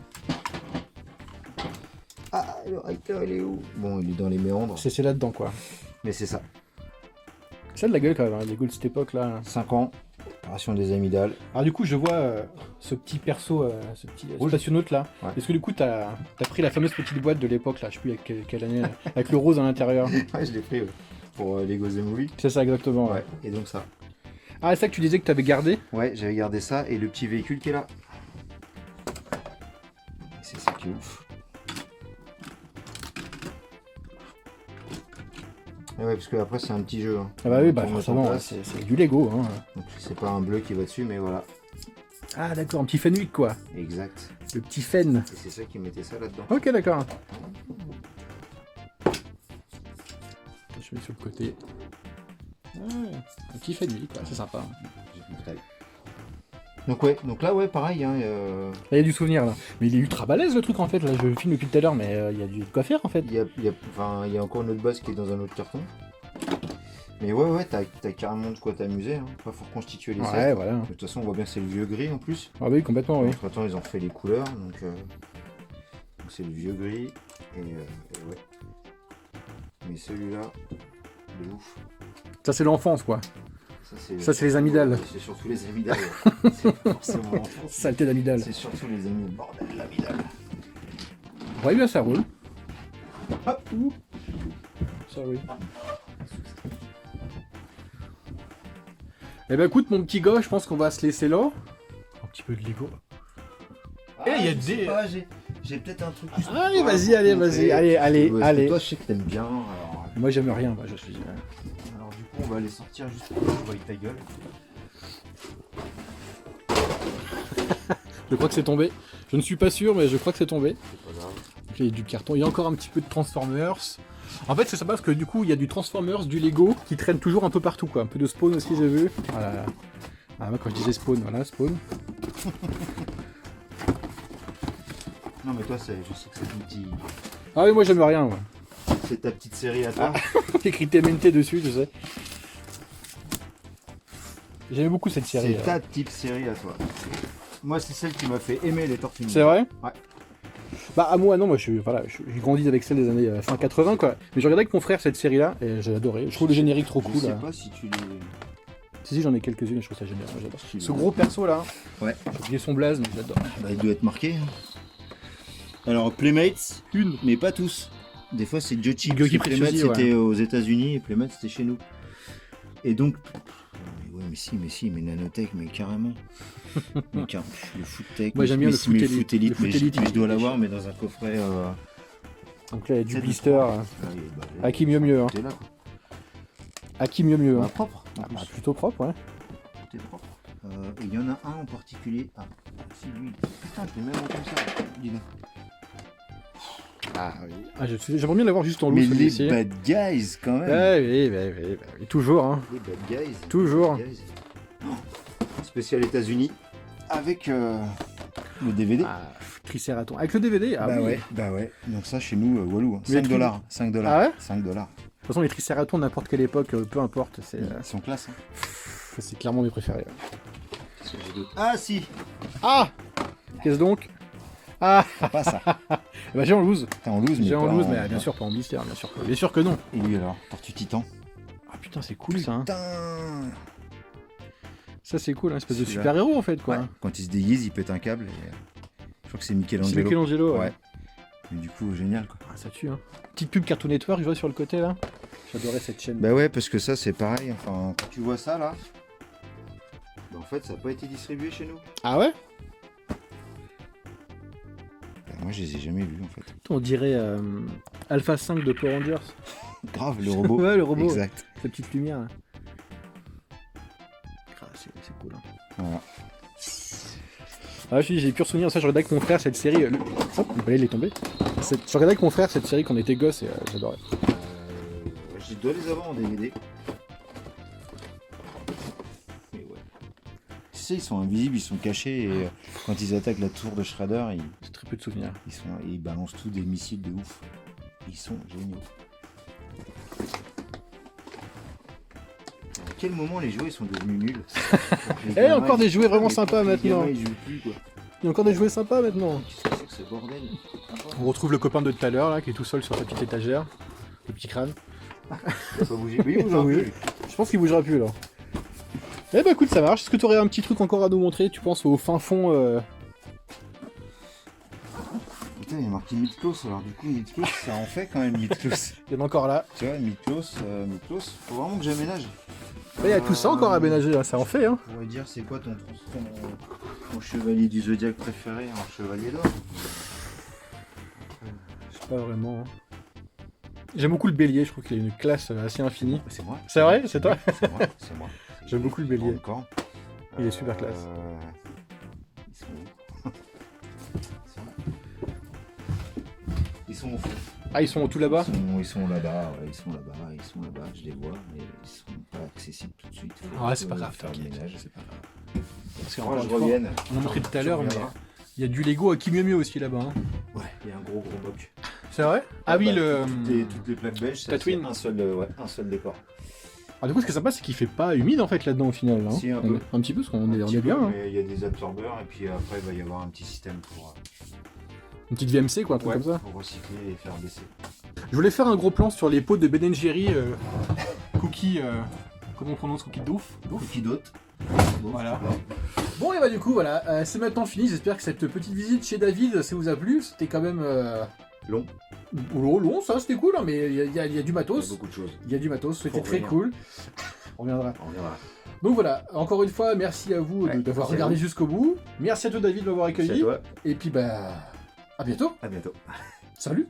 S2: Ah, le recteur, il est où? Bon, il est dans les méandres.
S1: C'est là-dedans, quoi.
S2: Mais c'est ça.
S1: Ça a de la gueule quand même, hein, les Lego de cette époque là.
S2: 5 ans, opération des amygdales.
S1: Alors du coup, je vois ce petit perso, ce petit spationaute là.
S2: Ouais.
S1: Est-ce que du coup, t'as pris la fameuse petite boîte de l'époque là, je sais plus avec quelle année, avec le rose à l'intérieur.
S2: Ouais, je l'ai pris pour Lego The Movie.
S1: C'est ça exactement. Ouais.
S2: Ouais, et donc ça.
S1: Ah, c'est ça que tu disais que t'avais gardé.
S2: Ouais, j'avais gardé ça et le petit véhicule qui est là. C'est ça qui est ouf. Ah ouais, parce que après c'est un petit jeu. Hein.
S1: Ah bah oui, bah
S2: Pour mettre en
S1: forcément,
S2: place.
S1: c'est du Lego. Hein.
S2: Donc c'est pas un bleu qui va dessus, mais voilà.
S1: Ah d'accord, un petit Fenwick quoi.
S2: Exact.
S1: Le petit Fen.
S2: Et c'est ça qui mettait ça là-dedans.
S1: Ok, d'accord. Je mets sur le côté. Ouais, un petit Fenwick, quoi, c'est sympa.
S2: Donc ouais, donc là ouais pareil. Hein,
S1: Là, il y a du souvenir là. Mais il est ultra balèze le truc en fait. Là, je le filme depuis tout à l'heure, mais il y a de quoi faire en fait.
S2: il y a encore une autre base qui est dans un autre carton. Mais ouais, t'as carrément de quoi t'amuser. Hein. Après, faut reconstituer les sets.
S1: Ouais, voilà.
S2: De toute façon, on voit bien que c'est le vieux gris en plus.
S1: Ah oui, complètement, oui.
S2: Entre temps, ils ont fait les couleurs. Donc c'est le vieux gris. Et ouais. Mais celui-là, il est ouf.
S1: Ça, c'est l'enfance, quoi. Ça, c'est les amygdales.
S2: C'est surtout les amygdales. C'est pas forcément l'enfance.
S1: Saleté d'amygdale.
S2: C'est surtout les amygdales. Bordel, l'amygdale.
S1: Ouais, bien, ça roule. Hop, ouh. Sorry. Eh ben, écoute, mon petit gars, je pense qu'on va se laisser là. Un petit peu de Lego.
S2: Ah,
S1: il y a
S2: je sais
S1: des-
S2: pas, j'ai peut-être un truc.
S1: Allez, vas-y, allez, vas-y. Allez.
S2: Toi, je sais que t'aimes bien. Alors,
S1: Moi, j'aime rien. Moi, je suis...
S2: alors, du coup, on va aller sortir juste pour que je voie ta gueule.
S1: Je crois que c'est tombé. Je ne suis pas sûr, mais je crois que c'est tombé.
S2: C'est pas grave.
S1: Donc, il y a du carton. Il y a encore un petit peu de Transformers. En fait, c'est sympa parce que du coup, il y a du Transformers, du Lego qui traîne toujours un peu partout, quoi. Un peu de Spawn aussi, j'ai vu. Voilà. Ah, moi, quand je disais Spawn, voilà, Spawn.
S2: Non, mais toi, je sais que c'est ton petit.
S1: Ah oui, moi, j'aime rien, moi.
S2: C'est ta petite série à toi.
S1: Écrit TMNT dessus, je sais. J'aimais beaucoup cette série.
S2: C'est ta petite série à toi. Moi, c'est celle qui m'a fait aimer les Tortues Ninja.
S1: C'est vrai?
S2: Ouais.
S1: Bah, à moi, non, moi, j'ai grandi avec celle des années fin 80, quoi. Mais je regardais avec mon frère cette série-là, et j'ai adoré. Je trouve le générique trop
S2: Je
S1: cool.
S2: sais
S1: Là.
S2: pas si tu les.
S1: Si, j'en ai quelques-unes, et je trouve ça génial. J'adore.
S2: Si,
S1: Ce
S2: ouais.
S1: gros perso, là,
S2: Ouais.
S1: j'ai oublié son blaze, mais j'adore.
S2: Bah, il doit être marqué. Hein. Alors Playmates,
S1: Une.
S2: mais pas tous. Des fois c'est Jochi.
S1: Goki
S2: Parce que Playmates
S1: Preziosi,
S2: c'était aux États-Unis et Playmates c'était chez nous. Et donc. Mais si, mais Nanotech, mais carrément. Mais le Foottech.
S1: Moi, j'aime bien le
S2: Foot
S1: Foot Elite.
S2: mais je
S1: il
S2: dois
S1: est
S2: l'avoir, mais dans un coffret.
S1: Donc là, il y a du
S2: C'est
S1: blister.
S2: bah,
S1: À qui mieux mieux. Hein.
S2: T'es là, quoi.
S1: À qui mieux mieux.
S2: Bah,
S1: Hein.
S2: propre. en
S1: Ah,
S2: plus.
S1: bah, plutôt propre, ouais.
S2: T'es propre. Et il y en a un en particulier. Ah, si lui. Putain, je l'ai même comme ça. Dis-le.
S1: Ah oui. Ah, j'aimerais bien l'avoir juste en
S2: Mais
S1: loose.
S2: les
S1: celui-ci.
S2: bad guys, quand même.
S1: Ah, oui, oui. Toujours, hein.
S2: Les bad guys.
S1: Toujours.
S2: Les bad guys. Oh, spécial États-Unis. Avec le DVD.
S1: Ah, Triceratops. Avec le DVD, ah
S2: bah
S1: oui.
S2: ouais, bah ouais. Donc ça chez nous, Walou,
S1: Mais
S2: 5 dollars. 5 dollars.
S1: Ah ouais
S2: 5 dollars.
S1: De toute façon, les Triceratops, n'importe quelle époque, peu importe,
S2: Ils sont classe. Hein.
S1: c'est clairement mes préférés.
S2: Ah si.
S1: Ah, qu'est-ce donc? Ah,
S2: Pas ça.
S1: bah j'ai en loose.
S2: T'es en loose, mais
S1: J'ai en
S2: pas
S1: loose, mais bien sûr pas en blister, bien sûr. Bien sûr que non.
S2: Et lui alors, Tortue Titan.
S1: Ah putain, c'est cool ça. Hein.
S2: Putain.
S1: Ça c'est cool, hein, espèce de
S2: Celui-là.
S1: super-héros en fait quoi.
S2: Ouais. Quand il se déguise, il pète un câble. Et, je crois que c'est Michelangelo.
S1: C'est Michelangelo.
S2: Ouais. Mais du coup, génial quoi.
S1: Ah, ça tue. Hein. Petite pub Cartoon Network, je vois sur le côté là. J'adorais cette chaîne.
S2: Bah ouais, parce que ça c'est pareil. Enfin, quand tu vois ça là, bah, en fait, ça n'a pas été distribué chez nous.
S1: Ah ouais?
S2: Bah, moi, je les ai jamais vus en fait.
S1: On dirait Alpha 5 de Power Rangers.
S2: Grave, le robot.
S1: Ouais, le robot.
S2: Exact.
S1: Cette petite lumière. Là. Ah, c'est cool. Hein.
S2: Voilà.
S1: Ah, j'ai pu souvenir ça, je regardais avec mon frère cette série. Oh, le balai il est tombé. Je regardais avec mon frère cette série quand on était gosse et j'adorais.
S2: Je dois les avoir en DVD. Mais ouais. Tu sais, ils sont invisibles, ils sont cachés et quand ils attaquent la tour de Shredder,
S1: J'ai très peu de souvenirs.
S2: ils balancent tous des missiles de ouf. Ils sont géniaux. À quel moment les jouets sont devenus nuls?
S1: Eh, encore des jouets vraiment sympas maintenant.
S2: Ils jouent plus, quoi.
S1: Il y a encore des jouets sympas maintenant.
S2: Qu'est-ce que c'est que ce bordel?
S1: On retrouve le copain de tout à l'heure là qui est tout seul sur sa petite étagère. Le petit crâne.
S2: Il a pas bougé. Mais il bouge un
S1: Oui.
S2: peu.
S1: Je pense qu'il bougera plus là. Eh bah écoute, ça marche. Est-ce que tu aurais un petit truc encore à nous montrer, tu penses, au fin fond
S2: Putain, il y a marqué Mythclos, alors du coup Mythclos, ça en fait quand même Mythclos.
S1: Il y en a encore là.
S2: Tu vois, Mythclos, faut vraiment que j'aménage.
S1: Il y a tout ça encore à aménager, là. Ça en fait hein.
S2: On pourrait dire c'est quoi ton chevalier du zodiaque préféré en chevalier d'or?
S1: Je sais pas vraiment. Hein. J'aime beaucoup le bélier, je trouve qu'il a une classe assez infinie.
S2: C'est moi.
S1: C'est vrai? C'est toi?
S2: C'est moi, c'est moi.
S1: J'aime beaucoup le bélier.
S2: Encore.
S1: Il est super classe.
S2: Ils sont où? Ils sont au fond.
S1: Ah, ils sont tout là-bas?
S2: Ils sont là-bas, ouais, ils sont là-bas, je les vois, mais ils sont pas accessibles tout de suite. Faut
S1: Ah, c'est pas grave,
S2: faire le
S1: t'inquiète.
S2: ménage.
S1: C'est pas grave. Parce
S2: Quand
S1: qu'encore
S2: je
S1: une fois,
S2: revienne.
S1: on a montré tout à
S2: tu
S1: l'heure, mais
S2: reviendras.
S1: il y a du Lego à qui mieux mieux aussi là-bas. Hein.
S2: Ouais, il y a un gros mock.
S1: C'est vrai? Ah oui,
S2: bah,
S1: le.
S2: Toutes les plaques beiges,
S1: Tatooine.
S2: c'est un seul décor.
S1: Ah, du coup, ce qui est sympa, c'est qu'il fait pas humide en fait là-dedans au final. Hein.
S2: Si, un peu.
S1: Un petit peu, parce qu'on
S2: Un
S1: est
S2: petit
S1: bien.
S2: peu,
S1: Hein.
S2: mais il y a des absorbeurs et puis après il va y avoir un petit système pour,
S1: Une petite VMC, quoi, un truc comme ça.
S2: pour recycler et faire baisser.
S1: Je voulais faire un gros plan sur les pots de Ben Jerry Cookie. Comment on prononce Cookie d'ouf?
S2: Cookie d'autres.
S1: Voilà. Bon, et bah du coup, voilà, c'est maintenant fini. J'espère que cette petite visite chez David, ça vous a plu. C'était quand même
S2: Long.
S1: long, ça, c'était cool, hein, mais il y a du
S2: Il y a
S1: matos.
S2: beaucoup de choses.
S1: Il y a du matos, c'était
S2: Faut
S1: très
S2: revenir.
S1: cool. On reviendra.
S2: On reviendra.
S1: Donc voilà, encore une fois, merci à vous
S2: Ouais,
S1: d'avoir
S2: merci à
S1: regardé
S2: vous.
S1: jusqu'au bout. Merci à toi, David, de m'avoir
S2: Merci à
S1: accueilli.
S2: toi.
S1: Et puis, bah, à bientôt.
S2: À bientôt.
S1: Salut.